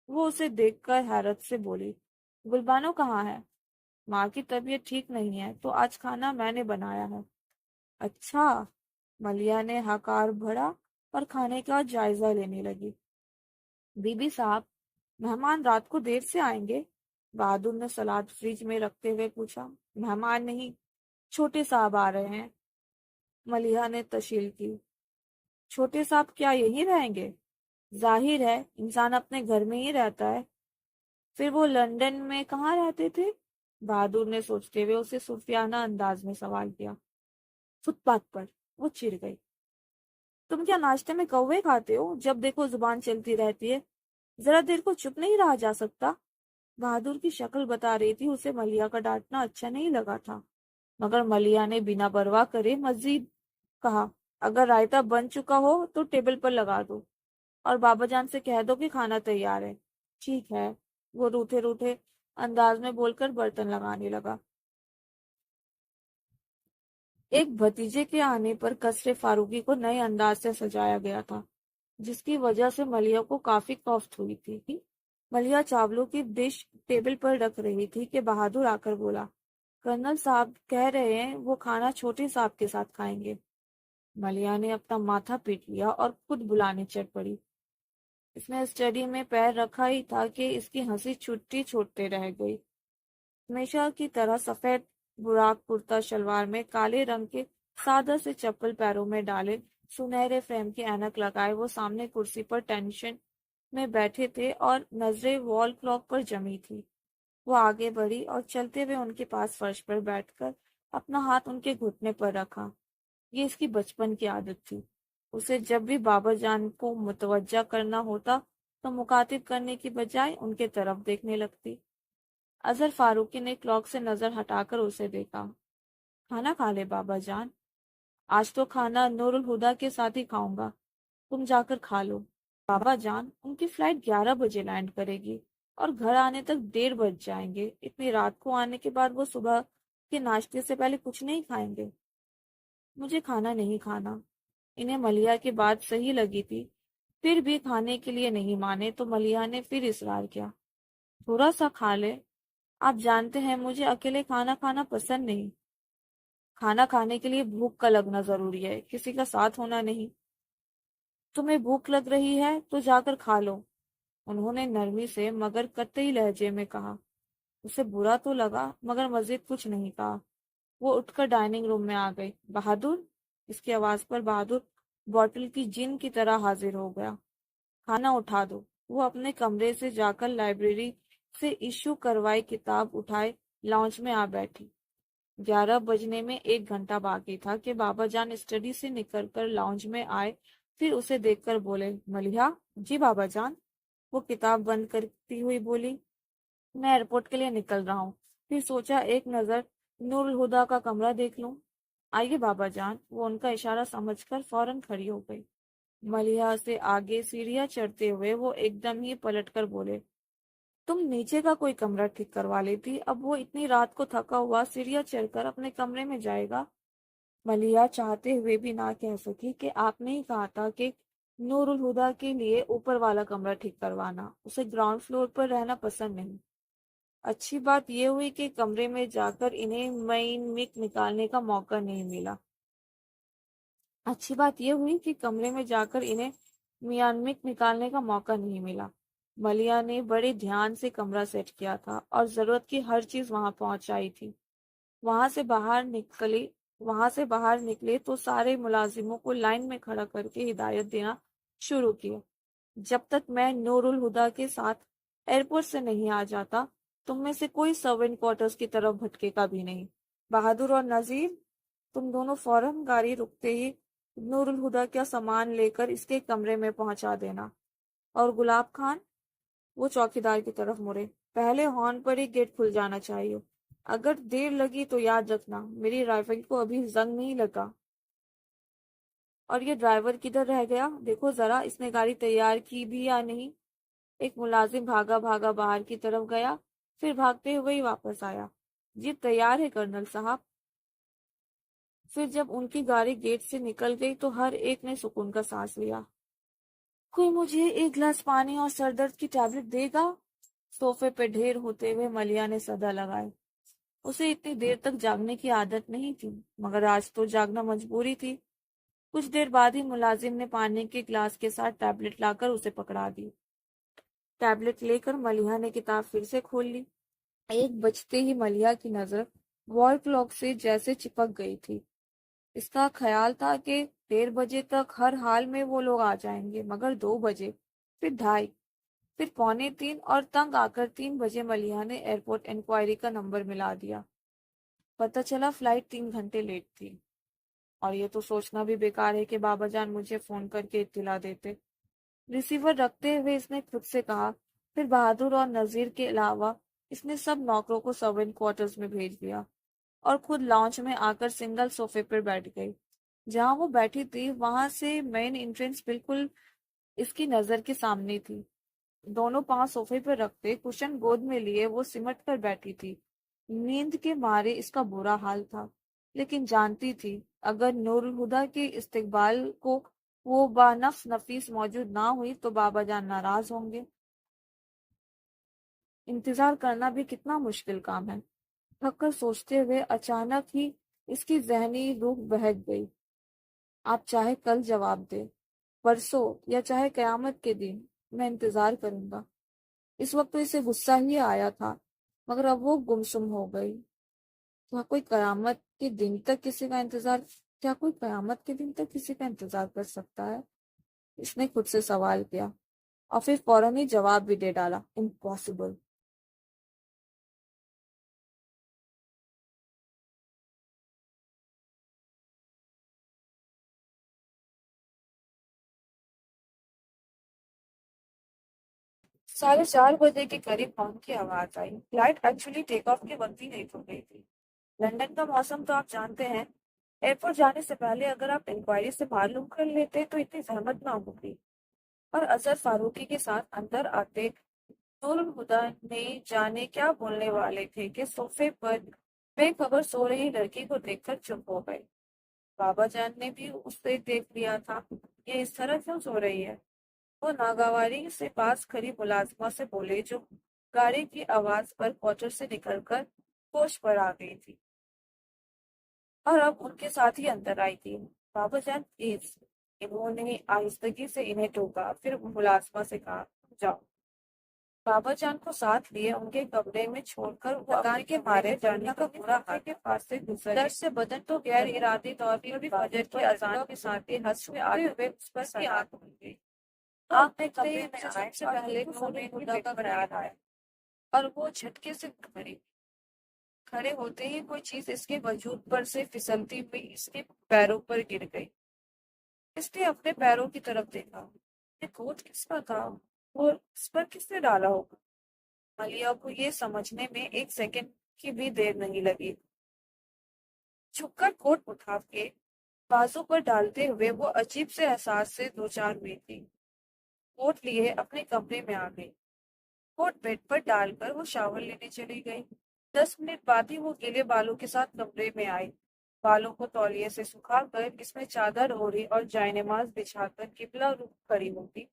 وہ اسے دیکھ کر حیرت سے بولی۔ گلبانو کہاں ہے؟ ماں کی طبیعت ٹھیک نہیں ہے تو آج کھانا میں نے بنایا ہے۔ اچھا، ملیحہ نے ہکار بھرا اور کھانے کا جائزہ لینے لگی۔ بی بی صاحب، مہمان رات کو دیر سے آئیں گے؟ بہادر نے سلاد فریج میں رکھتے ہوئے پوچھا۔ مہمان نہیں، چھوٹے صاحب آ رہے ہیں، ملیحہ نے تشیل کی۔ چھوٹے صاحب کیا یہیں رہیں گے؟ ظاہر ہے، انسان اپنے گھر میں ہی رہتا ہے۔ پھر وہ لندن میں کہاں رہتے تھے؟ بہادر نے سوچتے ہوئے اسے صوفیانہ انداز میں سوال کیا۔ فٹ پاتھ پر۔ وہ چڑ گئی۔ تم کیا ناشتے میں کوے کھاتے ہو؟ جب دیکھو زبان چلتی رہتی ہے، ذرا دیر کو چپ نہیں رہا جا سکتا؟ بہادر کی شکل بتا رہی تھی اسے ملیحہ کا ڈانٹنا اچھا نہیں لگا تھا، مگر ملیحہ نے بنا پرواہ کرے مزید کہا، اگر رائتا بن چکا ہو تو ٹیبل پر لگا دو۔ اور بابا جان سے کہہ دو کہ کھانا تیار ہے۔ ٹھیک ہے، وہ روٹھے روٹھے انداز میں بول کر برتن لگانے لگا۔ ایک بھتیجے کے آنے پر قصر فاروقی کو نئے انداز سے سجایا گیا تھا، جس کی وجہ سے ملیحہ کو کافی کوفت ہوئی تھی۔ ملیحہ چاولوں کی ڈش ٹیبل پر رکھ رہی تھی کہ بہادر آ کر بولا، کرنل صاحب کہہ رہے ہیں وہ کھانا چھوٹے صاحب کے ساتھ کھائیں گے۔ ملیحہ نے اپنا ماتھا پیٹ لیا اور خود بلانے چڑھ پڑی۔ اس نے اسٹڈی میں پیر رکھا ہی تھا کہ اس کی ہنسی چھٹی چھوٹتے رہ گئی۔ ہمیشہ کی طرح سفید براق کرتا شلوار میں کالے رنگ کے سادہ سے چپل پیروں میں ڈالے، سنہرے فریم کی اینک لگائے وہ سامنے کرسی پر ٹینشن میں بیٹھے تھے اور نظریں وال کلاک پر جمی تھی۔ وہ آگے بڑھی اور چلتے ہوئے ان کے پاس فرش پر بیٹھ کر اپنا ہاتھ ان کے گھٹنے پر رکھا۔ یہ اس کی بچپن کی عادت تھی۔ اسے جب بھی بابا جان کو متوجہ کرنا ہوتا تو مخاطب کرنے کی بجائے ان کے طرف دیکھنے لگتی۔ اظہر فاروقی نے کلاک سے نظر ہٹا کر اسے دیکھا۔ کھانا کھا لے بابا جان۔ آج تو کھانا نور الہدا کے ساتھ ہی کھاؤں گا، تم جا کر کھا لو۔ بابا جان، ان کی فلائٹ 11 بجے لینڈ کرے گی اور گھر آنے تک 1:30 بج جائیں گے۔ اتنی رات کو آنے کے بعد وہ صبح کے ناشتے سے پہلے کچھ نہیں کھائیں گے۔ مجھے کھانا نہیں کھانا۔ انہیں ملیحہ کی بات صحیح لگی تھی، پھر بھی کھانے کے لیے نہیں مانے تو ملیحہ نے پھر اصرار کیا، تھوڑا سا کھا لے۔ آپ جانتے ہیں مجھے اکیلے کھانا کھانا پسند نہیں۔ کھانا کھانے کے لیے بھوک کا لگنا ضروری ہے، کسی کا ساتھ ہونا نہیں۔ تمہیں بھوک لگ رہی ہے تو جا کر کھا لو، انہوں نے نرمی سے مگر قطعی لہجے میں کہا۔ اسے برا تو لگا مگر مزید کچھ نہیں کہا۔ وہ اٹھ کر ڈائننگ روم میں آ گئی۔ بہادر، اس کی آواز پر بہادر بوٹل کی جن کی طرح حاضر ہو گیا۔ کھانا اٹھا دو۔ وہ اپنے کمرے سے جا کر لائبریری سے ایشو کروائی کتاب اٹھائے لاؤنج میں آ بیٹھی۔ 11 بجنے میں 1 گھنٹہ باقی تھا کہ بابا جان اسٹڈی سے نکل کر لاؤنج میں آئے، پھر اسے دیکھ کر بولے، ملیحہ۔ جی بابا جان۔ وہ کتاب بند کرتی ہوئی بولی، میں ایئرپورٹ کے لیے نکل رہا ہوں، پھر سوچا ایک نظر نور الہدا کا کمرہ دیکھ لوں۔ آئیے بابا جان۔ وہ ان کا اشارہ سمجھ کر فوراً کھڑی ہو گئی۔ ملیحہ سے آگے سیڑھیاں چڑھتے ہوئے وہ ایک دم ہی پلٹ کر بولے، تم نیچے کا کوئی کمرہ ٹھیک کروا لیتی، اب وہ اتنی رات کو تھکا ہوا سیڑھیاں چڑھ کر اپنے کمرے میں جائے گا۔ ملیحہ چاہتے ہوئے بھی نہ کہہ سکی کہ آپ نے ہی کہا تھا کہ نور الہدا کے لیے اوپر والا کمرہ ٹھیک کروانا، اسے گراؤنڈ فلور پر رہنا پسند نہیں۔ اچھی بات یہ ہوئی کہ کمرے میں جا کر انہیں مین مک نکالنے کا موقع نہیں ملا۔ اچھی بات یہ ہوئی کہ کمرے میں جا کر انہیں میانمک نکالنے کا موقع نہیں ملا۔ ملیحہ نے بڑے دھیان سے کمرہ سیٹ کیا تھا اور ضرورت کی ہر چیز وہاں پہنچائی تھی۔ وہاں سے باہر نکلے تو سارے ملازموں کو لائن میں کھڑا کر کے ہدایت دینا شروع کیا، جب تک میں نور الہدا کے ساتھ ایئرپورٹ سے نہیں آ جاتا تم میں سے کوئی سرونٹ کوارٹرز کی طرف بھٹکے گا بھی نہیں۔ بہادر اور نذیر، تم دونوں فوراً گاڑی رکتے ہی نور الہدا کا سامان لے کر اس کے کمرے میں پہنچا دینا۔ اور گلاب خان، وہ چوکیدار کی طرف مڑے، پہلے ہارن پر ہی گیٹ کھل جانا چاہیے، اگر دیر لگی تو یاد رکھنا میری رائفل کو ابھی زنگ نہیں لگا۔ اور یہ ڈرائیور کدھر رہ گیا؟ دیکھو ذرا اس نے گاڑی تیار کی بھی یا نہیں۔ ایک ملازم بھاگا بھاگا باہر کی طرف گیا، پھر بھاگتے ہوئے ہی واپس آیا۔ جی تیار ہے کرنل صاحب۔ پھر جب ان کی گاڑی گیٹ سے نکل گئی تو ہر ایک نے سکون کا سانس لیا۔ کوئی مجھے ایک گلاس پانی اور سر درد کی ٹیبلٹ دے گا؟ صوفے پہ ڈھیر ہوتے ہوئے ملیحہ نے صدا لگائی۔ اسے اتنی دیر تک جاگنے کی عادت نہیں تھی، مگر آج تو جاگنا مجبوری تھی۔ کچھ دیر بعد ہی ملازم نے پانی کے گلاس کے ساتھ ٹیبلٹ لا کر اسے پکڑا دی۔ ٹیبلٹ لے کر ملیحہ نے کتاب پھر سے کھول لی۔ 1 بجتے ہی ملیحہ کی نظر وال کلاک سے جیسے چپک گئی تھی۔ اس کا خیال تھا کہ 1:30 بجے تک ہر حال میں وہ لوگ آ جائیں گے، مگر 2 بجے، پھر 2:30، پھر 2:45 اور تنگ آ کر 3 بجے ملیحہ نے ایئرپورٹ انکوائری کا نمبر ملا دیا۔ پتہ چلا فلائٹ 3 گھنٹے لیٹ تھی۔ اور یہ تو سوچنا بھی بیکار ہے کہ بابا جان مجھے فون کر کے اطلاع دیتے۔ ریسیور رکھتے ہوئے اس نے خود سے کہا، پھر بہادر اور نذیر کے علاوہ اس نے سب نوکروں کو سرونٹ کوارٹرز میں بھیج دیا اور خود لاؤنج میں آ کر سنگل صوفے پر بیٹھ گئی۔ جہاں وہ بیٹھی تھی وہاں سے مین انٹرنس بالکل اس کی نظر کے سامنے تھی۔ دونوں پاؤں صوفے پر رکھتے کشن گود میں لیے وہ سمٹ کر بیٹھی تھی۔ نیند کے مارے اس کا برا حال تھا، لیکن جانتی تھی اگر نور الہدیٰ کے استقبال کو وہ بانفس نفیس موجود نہ ہوئی تو بابا جان ناراض ہوں گے۔ انتظار کرنا بھی کتنا مشکل کام ہے، تھک کر سوچتے ہوئے اچانک ہی اس کی ذہنی روح بہک گئی۔ آپ چاہے کل جواب دے، پرسوں، یا چاہے قیامت کے دن، میں انتظار کروں گا۔ اس وقت تو اسے غصہ ہی آیا تھا، مگر اب وہ گمسم ہو گئی۔ کیا کوئی قیامت کے دن تک کسی کا انتظار کر سکتا ہے؟ اس نے خود سے سوال کیا اور پھر فوراً ہی جواب بھی دے ڈالا، امپاسبل۔ (4:30) کے قریب ہارن کی آواز آئی۔ فلائٹ ایکچولی ٹیک آف کے وقت ہی لیٹ ہو گئی تھی۔ لندن کا موسم تو آپ جانتے ہیں، ایئرپورٹ جانے سے پہلے اگر آپ انکوائری سے معلوم کر لیتے تو اتنی زحمت نہ ہوتی۔ اور اظہر فاروقی کے ساتھ اندر آتے نور الہدیٰ نے جانے کیا بولنے والے تھے کہ صوفے پر بے خبر سو رہی لڑکی کو دیکھ کر چپ ہو گئے۔ بابا جان نے بھی اسے دیکھ لیا تھا، یہ اس طرح کیوں سو رہی ہے؟ وہ ناگواری سے پاس کھڑی ملازمہ سے بولے جو گاڑی کی آواز پر کوچر سے نکل کر کوچ پر آ گئی تھی اور اب ان کے ساتھ ہی اندر آئی تھی۔ بابا جان پلیز۔ انہوں نے آہستگی سے انہیں ٹوکا، پھر ملازمہ سے کہا جاؤ۔ بابا جان کو ساتھ لیے ان کے کمرے میں چھوڑ کر وہ تھکان کے مارے جانے کا برا حال کے پاس سے گزر۔ درد سے بدن تو غیر ارادی طور پر بھی فجر کی اذان کے ساتھ ہی ہنس میں آتے ہوئے اس پر کی آنکھ کھل گئی۔ آپ نے کمرے میں آئے سے پہلے نور الہدیٰ کا خیال آیا اور وہ جھٹکے سے کھڑے ہوتے ہی کوئی چیز اس کے وجود پر سے پھسلتی ہوئی اس کے پیروں پر گر گئی۔ اس نے اپنے پیروں کی طرف دیکھا۔ یہ کوٹ کس کا تھا اور اس پر کس نے ڈالا ہوگا؟ ملیحہ کو یہ سمجھنے میں ایک سیکنڈ کی بھی دیر نہیں لگی۔ جھک کر کوٹ اٹھا کے بازو پر ڈالتے ہوئے وہ عجیب سے احساس سے دوچار ہوئی تھی۔ کوٹ لیے اپنے کمرے میں آ گئی۔ کوٹ بیڈ پر ڈال کر وہ شاور لینے چلی گئی۔ 10 منٹ بعد ہی وہ گیلے بالوں کے ساتھ کمرے میں آئی۔ بالوں کو تولیے سے سکھا کر اس میں چادر اوڑھی اور جائے نماز بچھا کر قبلہ رخ کھڑی ہوگی۔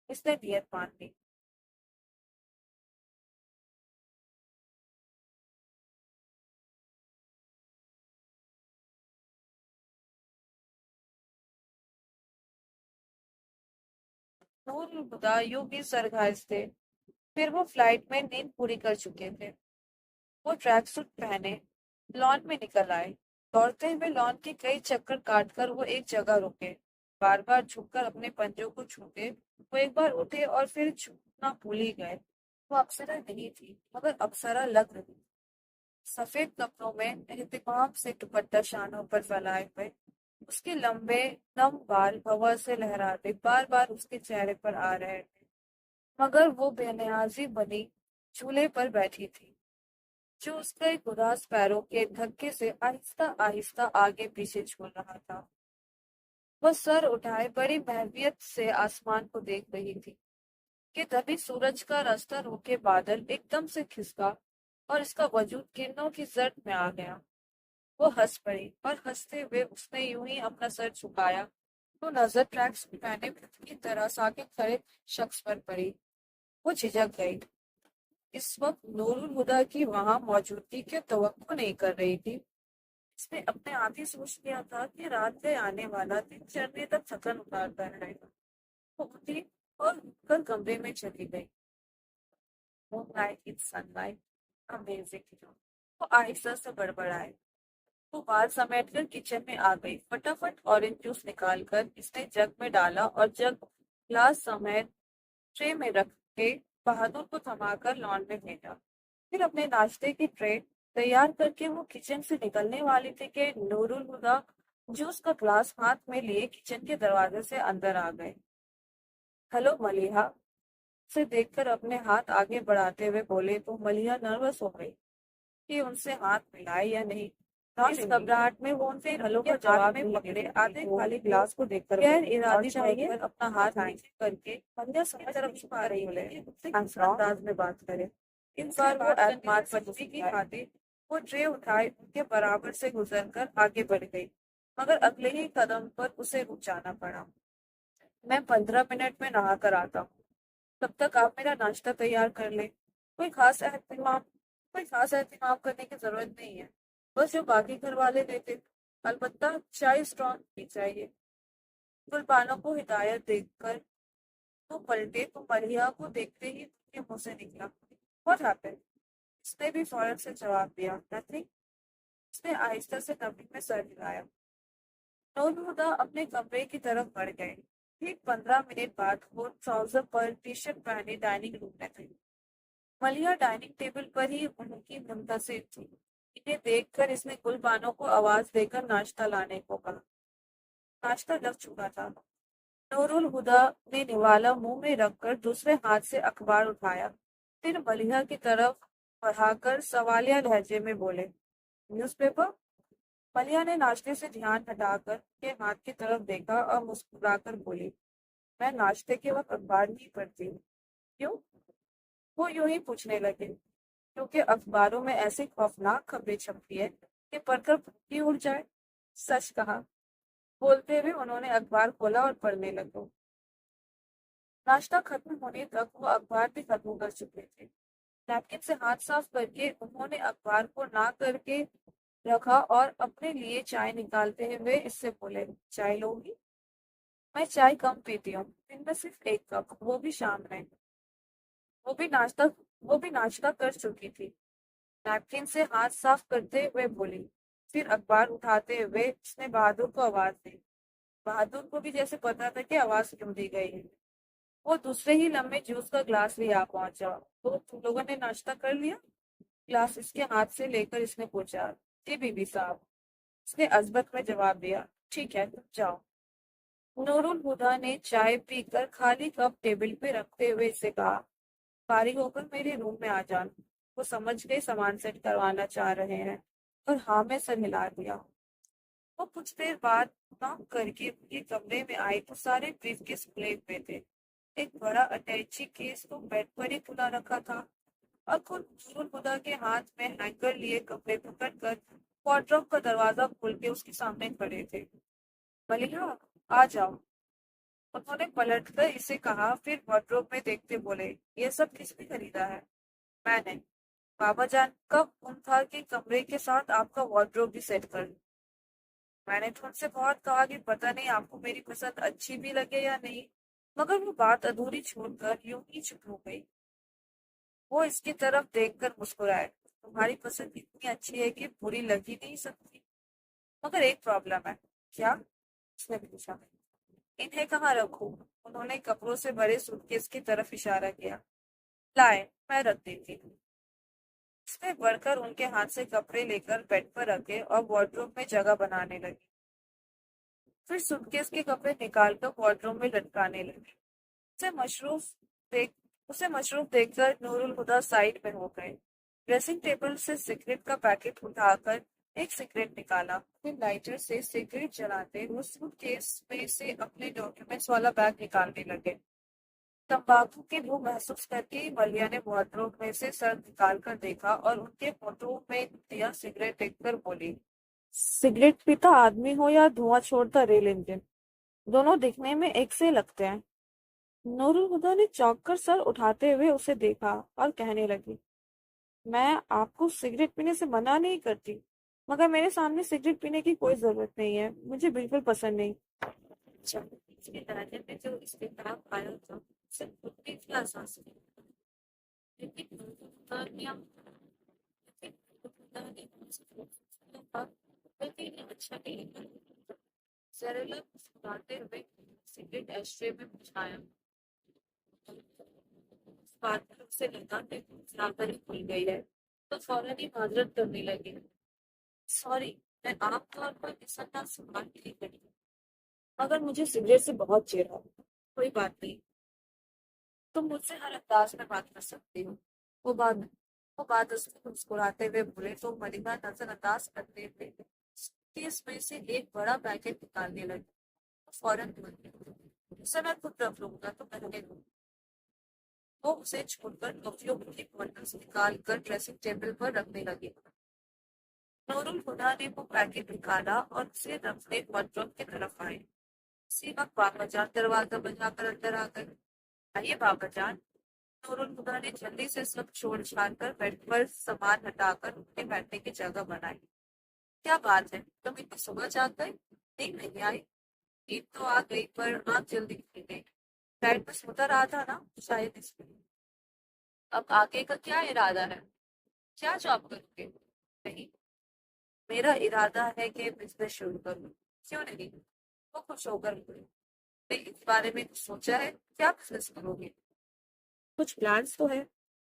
اس نے نیت مان لی۔ نور الہدیٰ یوں بھی سرگھائز تھے، پھر وہ فلائٹ میں نیند پوری کر چکے تھے۔ وہ ٹریک سوٹ پہنے لان میں نکل آئے۔ دوڑتے ہوئے لان کے کئی چکر کاٹ کر وہ ایک جگہ رکے۔ بار بار جھک کر اپنے پنجوں کو چھوتے، وہ ایک بار اٹھے اور پھر جھکنا بھول ہی گئے۔ وہ اپسرا نہیں تھی، مگر اپسرا لگ رہی تھی۔ سفید کپڑوں میں اہتمام سے دوپٹہ شانوں پر پھیلائے ہوئے، اس کے لمبے نم بال ہوا سے لہراتے بار بار اس کے چہرے پر آ رہے تھے، مگر وہ بے نیازی بنی جھولے پر بیٹھی تھی جو اس کے گراز پیروں کے دھکے سے آہستہ آہستہ آگے پیچھے جھول رہا تھا۔ وہ سر اٹھائے بڑی محویت سے آسمان کو دیکھ رہی تھی کہ تبھی سورج کا راستہ روکے بادل ایک دم سے کھسکا اور اس کا وجود کرنوں کی زرد میں آ گیا۔ وہ ہنس پڑی اور ہنستے ہوئے اس نے یوں ہی اپنا سر جھکایا تو نظر ٹریک سوٹ پہنے کی طرح ساکت کھڑے شخص پر پڑی۔ وہ جھجک گئی۔ اس وقت نور الہدیٰ کی وہاں موجودگی کی توقع نہیں کر رہی تھی۔ اس نے اپنے آپ ہی سوچ لیا تھا کہ رات گئے آنے والا دن چڑھنے تک تھکن اتارتا رہے گا۔ وہ اٹھی اور اٹھ کر کمرے میں چلی گئی۔ Moonlight in sunlight amazing. وہ آہستہ سے بڑبڑائے۔ وہ بال سمیٹ کر کچن میں آ گئی۔ فٹافٹ اورنج جوس نکال کر اس نے جگ میں ڈالا اور جگ گلاس سمیت ٹرے میں رکھ کے بہادر کو تھما کر لان میں بھیجا۔ پھر اپنے ناشتے کی ٹرے تیار کر کے وہ کچن سے نکلنے والی تھی کہ نور الہدیٰ جوس کا گلاس ہاتھ میں لیے کچن کے دروازے سے اندر آ گئے۔ ہلو ملیحہ، اسے دیکھ کر اپنے ہاتھ آگے بڑھاتے ہوئے بولے تو ملیحہ نروس ہو گئی کہ ان سے ہاتھ ملائے یا نہیں۔ اس گھبراہٹ میں وہ ان کے گلوں کو جواب میں پکڑے آدھے خالی گلاس کو دیکھ کر غیر ارادی طور پر اپنا ہاتھ نیچے کر کے اس کی طرف چھپا رہی ہے اس انداز میں بات کرے۔ ان بار وہ اعتماد پذیری کی خاطر وہ ٹرے اٹھائے ان کے برابر سے گزر کر آگے بڑھ گئی، مگر اگلے ہی قدم پر اسے رک جانا پڑا۔ میں 15 منٹ میں نہا کر آتا ہوں، تب تک آپ میرا ناشتہ تیار کر لیں۔ کوئی خاص اہتمام کرنے کی ضرورت نہیں ہے، بس جو باقی گھر والے دیتے، البتہ چائے اسٹرانگ بھی چاہیے۔ گلبانو کو ہدایت دیکھ کر وہ پلٹے تو ملیحہ کو دیکھتے ہی ان کے منہ سے نکلا، "What happened?" اس نے بھی فوراً سے جواب دیا، "Nothing." اس نے آہستہ سے نمی میں سر ہلایا۔ نور ہدا اپنے کمرے کی طرف بڑھ گئے۔ ٹھیک 15 منٹ بعد وہ ٹراؤزر پر ٹی شرٹ پہنے ڈائننگ روم میں تھے۔ ملیحہ ڈائننگ ٹیبل پر ہی ان کی منتظر تھی۔ انہیں دیکھ کر اس نے گلبانو کو آواز دے کر ناشتہ لانے کو کہا۔ ناشتہ لگ چکا تھا۔ نور الہدا نے نوالا منہ میں رکھ کر دوسرے ہاتھ سے اخبار اٹھایا، پھر ملیحہ کی طرف بڑھا کر سوالیہ لہجے میں بولے، "نیوز پیپر؟" ملیحہ نے ناشتے سے دھیان ہٹا کر ان کے ہاتھ کی طرف دیکھا اور مسکرا کر بولی، "میں ناشتے کے وقت اخبار نہیں پڑھتی ہوں۔ کیوں؟ وہ یوں ہی پوچھنے لگے، کیونکہ اخباروں میں ایسی خوفناک خبریں چھپتی ہے کہ پڑھ کر پھکی اڑ جائے۔ سچ کہا۔ بولتے ہوئے انہوں نے اخبار کھولا اور پڑھنے لگے۔ ناشتہ ختم ہونے تک وہ اخبار بھی ختم کر چکے تھے۔ نیپکن سے ہاتھ صاف کر کے انہوں نے اخبار کو نہ کر کے رکھا اور اپنے لیے چائے نکالتے ہوئے اس سے بولے، "چائے لو گی؟ میں چائے کم پیتی ہوں، دن میں صرف 1 کپ، وہ بھی شام میں۔ وہ بھی ناشتہ کر چکی تھی۔ نیپکن سے ہاتھ صاف کرتے ہوئے بولی۔ پھر اخبار اٹھاتے ہوئے اس نے بہادر کو آواز دی۔ بہادر کو بھی جیسے پتا تھا کہ آواز کیوں دی گئی ہے۔ وہ دوسرے ہی لمحے جوس کا گلاس لے آ پہنچا۔ "تو تم لوگوں نے ناشتہ کر لیا؟" گلاس اس کے ہاتھ سے لے کر اس نے پوچھا۔ "جی بی بی صاحب." اس نے ازبک میں جواب دیا۔ "ٹھیک ہے، تم جاؤ۔ نور الہدا نے چائے پی کر خالی کپ ٹیبل پہ رکھتے ہوئے اسے کہا، "فارغ ہو کر میرے روم میں آ جانا۔ وہ سمجھ گئے سامان سیٹ کروانا چاہ رہے ہیں، اور ہاں میں سر ہلا دیا۔ وہ کچھ دیر بعد ناک کر کے ان کے کمرے میں آئے تو سارے بریف کیس کھلے ہوئے تھے۔ ایک بڑا اٹیچی کیس تو بیڈ پر ہی کھلا رکھا تھا، اور خود نور الہدا کے ہاتھ میں ہینگر لیے کپڑے پکڑ کر وارڈروب کا دروازہ کھول کے اس کے سامنے کھڑے تھے۔ "ملیحہ، آ جاؤ." انہوں نے پلٹ کر اسے کہا، پھر وارڈروب میں دیکھتے بولے، "یہ سب کس نے خریدا ہے؟" "میں نے۔ بابا جان کا حکم تھا کہ کمرے کے ساتھ آپ کا وارڈروب بھی سیٹ کر لوں۔ میں نے تو ان سے بہت کہا کہ پتہ نہیں آپ کو میری پسند اچھی بھی لگے یا نہیں، مگر وہ بات ادھوری چھوڑ کر یوں ہی چپ ہو گئی۔ وہ اس کی طرف دیکھ کر مسکرائے۔ "تمہاری پسند اتنی اچھی ہے کہ بری لگ ہی نہیں سکتی، مگر ایک پرابلم ہے۔ کیا؟ اس نے پوچھا۔ انہیں کہاں رکھوں؟ انہوں نے کپڑوں سے بھرے سوٹ کیس کی طرف اشارہ کیا۔ لائے، میں رکھ دیتی ہوں۔ اس نے بڑھ کر ان کے ہاتھ سے کپڑے لے کر بیڈ پر رکھے اور وارڈروب میں جگہ بنانے لگی۔ پھر سوٹ کیس کے کپڑے نکال کر وارڈروب میں لٹکانے لگی۔ اسے مصروف دیکھ کر نور الہدا سائڈ میں ہو گئے۔ ڈریسنگ ٹیبل سے سگریٹ کا پیکٹ اٹھا کر ایک سگریٹ نکالا، پھر لائٹر سے سگریٹ جلاتے وہ سوٹ کیس میں سے اپنے ڈاکیومنٹس والا بیگ نکالنے لگے۔ تمباکو کی بو محسوس کر کے ہی ملیحہ نے وارڈروب میں سے سر نکال کر دیکھا اور ان کے ہونٹوں میں دیا سگریٹ دیکھ کر بولی، "سگریٹ پیتا آدمی ہو یا دھواں چھوڑتا ریل انجن، دونوں دکھنے میں ایک سے لگتے ہیں۔ نور الہدا نے چونک کر سر اٹھاتے ہوئے اسے دیکھا اور کہنے لگی، "میں آپ کو سگریٹ پینے سے منع نہیں کرتی، مگر میرے سامنے سگریٹ پینے کی کوئی ضرورت نہیں ہے، مجھے بالکل پسند نہیں۔ اس کے درجے میں جو استحکام آیا تھا اسے خود بھی اتنا احساس نہیں ہوا۔ لیکن اچھا نہیں لگا۔ زہریلا مسکراتے ہوئے سگریٹ ایشٹرے میں بچھایا۔ بات پر اسے لگا کہ برابری کھل گئی ہے تو فوراً ہی معذرت کرنے لگی، "سوری، میں عام طور پر اس انداز سے بات نہیں کرتی، مگر مجھے سگریٹ سے بہت چڑ ہے۔ کوئی بات نہیں، تم مجھ سے ہر انداز میں بات کر سکتی ہو۔ وہ بات اس کو مسکراتے ہوئے بولے تو ملیحہ نظر انداز کرتے ہوئے کہ اس میں سے ایک بڑا پیکٹ نکالنے لگی۔ وہ فوراً بول گئی، اسے میں خود رکھ لوں گا، تو پہلے دو۔ وہ اسے چھوڑ کر ٹافیوں کی بوٹلز نکال کر ڈریسنگ ٹیبل پر رکھنے لگی۔ نور الہدیٰ نے وہ پیکٹ نکالا اور اسے رکھنے وارڈروب کی طرف آئے۔ اسی وقت بابا جان دروازہ بجا کر اندر آ گئے۔ آئیے بابا جان۔ نور الہدیٰ نے جلدی سے سب چھوڑ چھاڑ کر بیڈ پر سامان ہٹا کر اپنے بیٹھنے کی جگہ بنائی۔ کیا بات ہے، تم اتنی صبح جاگ گئی؟ نیند نہیں آئی؟ نیند تو آ گئی پر آنکھ جلدی کھل گئی۔ بیڈ پر سوتا رہا تھا نا، شاید اس لیے۔ اب آگے کا کیا ارادہ ہے؟ کیا جاب کرو گے؟ نہیں، میرا ارادہ ہے کہ بزنس شروع کروں۔ کیوں نہیں؟ وہ خوش ہو کر بولی۔ اس بارے میں کچھ سوچا ہے؟ کیا بزنس کرو گے؟ کچھ پلانس تو ہے،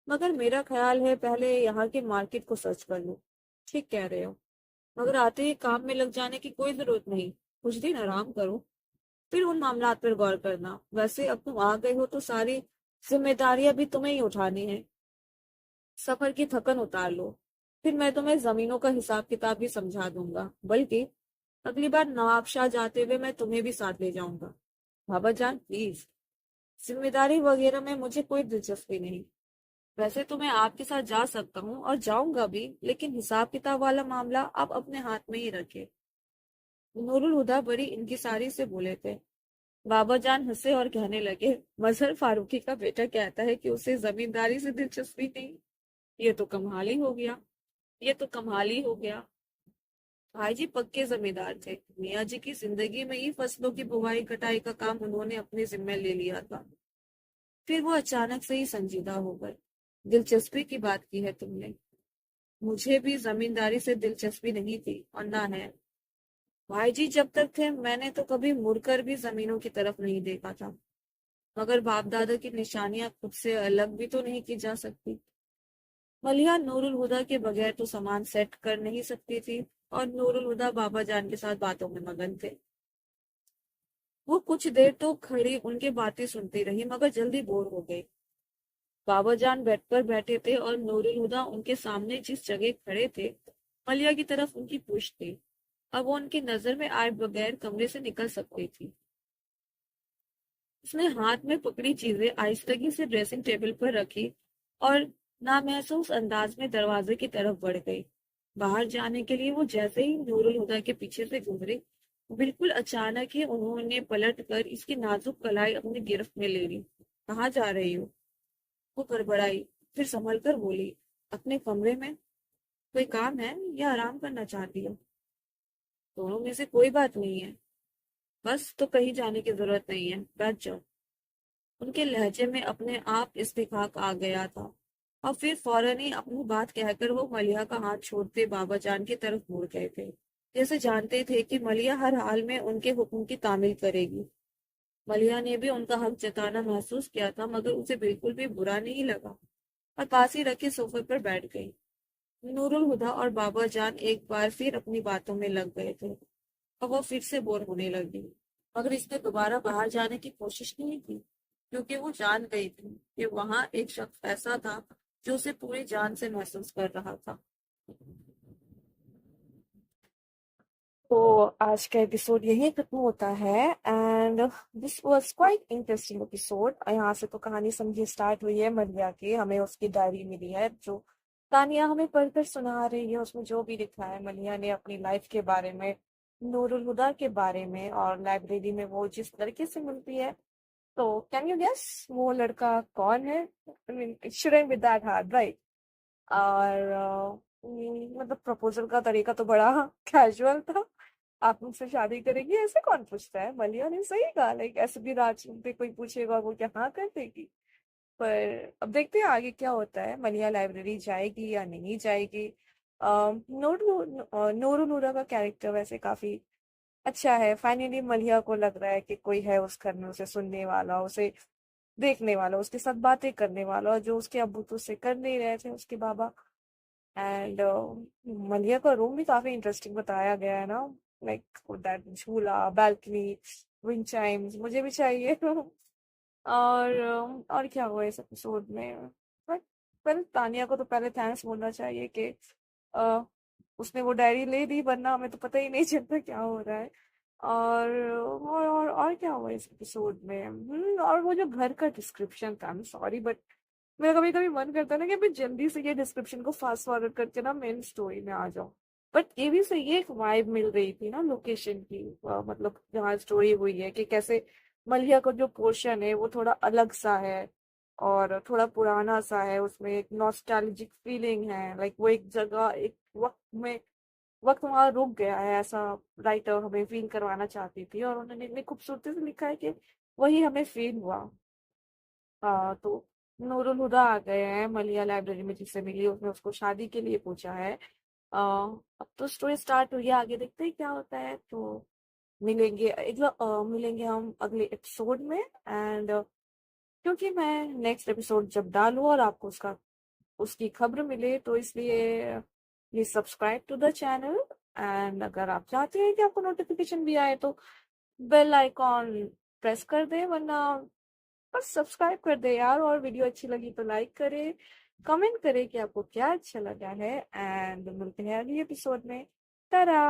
مگر میرا خیال ہے پہلے یہاں کے مارکیٹ کو سرچ کر لوں۔ ٹھیک کہہ رہے ہو، مگر آتے ہی کام میں لگ جانے کی کوئی ضرورت نہیں۔ کچھ دن آرام کرو، پھر ان معاملات پر غور کرنا۔ ویسے اب تم آ گئے ہو تو ساری ذمہ داریاں بھی تمہیں ہی اٹھانی ہیں۔ سفر کی تھکن اتار لو، پھر میں تمہیں زمینوں کا حساب کتاب بھی سمجھا دوں گا، بلکہ اگلی بار نواب شاہ جاتے ہوئے میں تمہیں بھی ساتھ لے جاؤں گا۔ بابا جان پلیز، ذمہ داری وغیرہ میں مجھے کوئی دلچسپی نہیں۔ ویسے تو میں آپ کے ساتھ جا سکتا ہوں اور جاؤں گا بھی، لیکن حساب کتاب والا معاملہ آپ اپنے ہاتھ میں ہی رکھے۔ نور الہدیٰ بڑی انکساری سے بولے تھے۔ بابا جان ہنسے اور کہنے لگے، مظہر فاروقی کا بیٹا کہتا ہے کہ اسے زمینداری سے دلچسپی نہیں؟ یہ تو کمال ہی ہو گیا، یہ تو کمال ہی ہو گیا۔ بھائی جی پکے زمیندار تھے، میاں جی کی زندگی میں ہی فصلوں کی بوائی کٹائی کا کام انہوں نے اپنے ذمہ لے لیا تھا۔ پھر وہ اچانک سے ہی سنجیدہ ہو گئے۔ دلچسپی کی بات کی ہے تم نے، مجھے بھی زمینداری سے دلچسپی نہیں تھی اور نہ ہے۔ بھائی جی جب تک تھے میں نے تو کبھی مڑ کر بھی زمینوں کی طرف نہیں دیکھا تھا، مگر باپ دادا کی نشانیاں خود سے الگ بھی تو نہیں کی جا سکتی۔ ملیحہ نور الہدیٰ کے بغیر تو سامان سیٹ کر نہیں سکتی تھی، اور نور الہدیٰ بابا جان کے ساتھ باتوں میں مگن تھے۔ وہ کچھ دیر تو کھڑی ان کے باتیں سنتی رہی، مگر جلدی بور ہو گئی۔ بابا جان بیڈ پر بیٹھے تھے اور نور الہدیٰ ان کے سامنے جس جگہ کھڑے تھے، ملیحہ کی طرف ان کی پشت تھی۔ اب وہ ان کی نظر میں آئے بغیر کمرے سے نکل سکتی تھی۔ اس نے ہاتھ میں پکڑی چیزیں آہستگی سے ڈریسنگ ٹیبل پر رکھی اور نامحسوس انداز میں دروازے کی طرف بڑھ گئی۔ باہر جانے کے لیے وہ جیسے ہی نور الہدیٰ کے پیچھے سے گزری، بالکل اچانک ہی انہوں نے پلٹ کر اس کی نازک کلائی اپنی گرفت میں لے لی۔ کہاں جا رہی ہو؟ وہ گڑبڑائی، پھر سنبھل کر بولی، اپنے کمرے میں۔ کوئی کام ہے یا آرام کرنا چاہتی ہو؟ دونوں میں سے کوئی بات نہیں ہے۔ بس تو کہیں جانے کی ضرورت نہیں ہے، بیٹھ جاؤ۔ ان کے لہجے میں اپنے آپ استحقاق آ گیا تھا، اور پھر فوراً ہی اپنی بات کہہ کر وہ ملیحہ کا ہاتھ چھوڑتے بابا جان کی طرف مڑ گئے تھے، جیسے جانتے تھے کہ ملیحہ ہر حال میں ان کے حکم کی تعمیل کرے گی۔ ملیحہ نے بھی ان کا حق جتانا محسوس کیا تھا، مگر اسے بالکل بھی برا نہیں لگا، اور پاس ہی رکھے صوفے پر بیٹھ گئی۔ نور الہدیٰ اور بابا جان ایک بار پھر اپنی باتوں میں لگ گئے تھے، اور وہ پھر سے بور ہونے لگی، مگر اس نے دوبارہ باہر جانے کی کوشش نہیں کی، کیونکہ وہ جان گئی تھی کہ وہاں ایک شخص ایسا تھا جو اسے پوری جان سے محسوس کر رہا تھا۔ تو آج کا ایپیسوڈ یہیں ختم ہوتا ہے، and this was quite interesting episode. یہاں سے تو کہانی سمجھے اسٹارٹ ہوئی ہے ملیحہ کی، ہمیں اس کی ڈائری ملی ہے جو تانیہ ہمیں پڑھ کر سنا رہی ہے۔ اس میں جو بھی لکھا ہے ملیحہ نے اپنی لائف کے بارے میں، نور الہدیٰ کے بارے میں، اور لائبریری میں وہ جس لڑکے سے ملتی ہے، تو کین یو گیس وہ لڑکا کون ہے؟ It shouldn't be that hard, right؟ اور مطلب پرپوزل کا طریقہ تو بڑا کیجول تھا۔ آپ مجھ سے شادی کریں گی ایسے کون پوچھتا ہے؟ ملیحہ نے صحیح کہا، لائک ایسے بھی راج پہ کوئی پوچھے گا وہ کیا ہاں کر دے گی؟ پر اب دیکھتے ہیں آگے کیا ہوتا ہے، ملیحہ لائبریری جائے گی یا نہیں جائے گی۔ نور نورا کا کیریکٹر ویسے کافی اچھا ہے۔ فائنلی ملیحہ کو لگ رہا ہے کہ کوئی ہے اس گھر میں اسے سننے والا، اسے دیکھنے والا، اس کے ساتھ باتیں کرنے والا، جو اس کے ابو تو اسے کر نہیں رہے تھے، اس کے بابا۔ اینڈ ملیحہ کا روم بھی کافی انٹرسٹنگ بتایا گیا ہے نا، لائک دیٹ جھولا، بالکنی، ونڈ چائمز مجھے بھی چاہیے۔ اور کیا ہوا اس ایپیسوڈ میں؟ بٹ پہلے تانیہ کو تو پہلے تھینکس بولنا چاہیے کہ اس نے وہ ڈائری لے لی، ورنہ ہمیں تو پتہ ہی نہیں چلتا کیا ہو رہا ہے۔ اور کیا ہوا اس ایپیسوڈ میں؟ اور وہ جو گھر کا ڈسکرپشن تھا، سوری بٹ میرا کبھی کبھی من کرتا ہے نا کہ میں جلدی سے یہ ڈسکرپشن کو فاسٹ فارورڈ کر کے نا مین اسٹوری میں آ جاؤں، بٹ یہ بھی صحیح ہے، ایک وائب مل رہی تھی نا لوکیشن کی، مطلب جہاں اسٹوری ہوئی ہے کہ کیسے ملیہ کا جو پورشن ہے وہ تھوڑا الگ سا ہے اور تھوڑا پرانا سا ہے، اس میں ایک نوسٹالجک فیلنگ ہے، لائک وہ ایک جگہ ایک وقت وہاں رک گیا ہے، ایسا رائٹر ہمیں فیل کروانا چاہتی تھی، اور انہوں نے اتنی خوبصورتی سے لکھا ہے کہ وہی ہمیں فیل ہوا۔ تو نور الہدا آ گئے ہیں ملیہ لائبریری میں، جس سے ملی اس نے اس کو شادی کے لیے پوچھا ہے۔ اب تو اسٹوری سٹارٹ ہوئی ہے، آگے دیکھتے ہیں کیا ہوتا ہے۔ تو ملیں گے ہم اگلے ایپیسوڈ میں، اینڈ کیونکہ میں نیکسٹ ایپیسوڈ جب ڈالوں اور آپ کو اس کی خبر ملے، تو اس لیے please subscribe to the channel, and اگر آپ چاہتے ہیں کہ آپ کو نوٹیفیکیشن بھی آئے تو بیل آئیکن پریس کر دیں، ورنہ بس سبسکرائب کر دے یار، اور ویڈیو اچھی لگی تو لائک کرے، کمنٹ کرے کہ آپ کو کیا اچھا لگا ہے، اینڈ ملتے ہیں اگلی ایپیسوڈ میں۔ تارا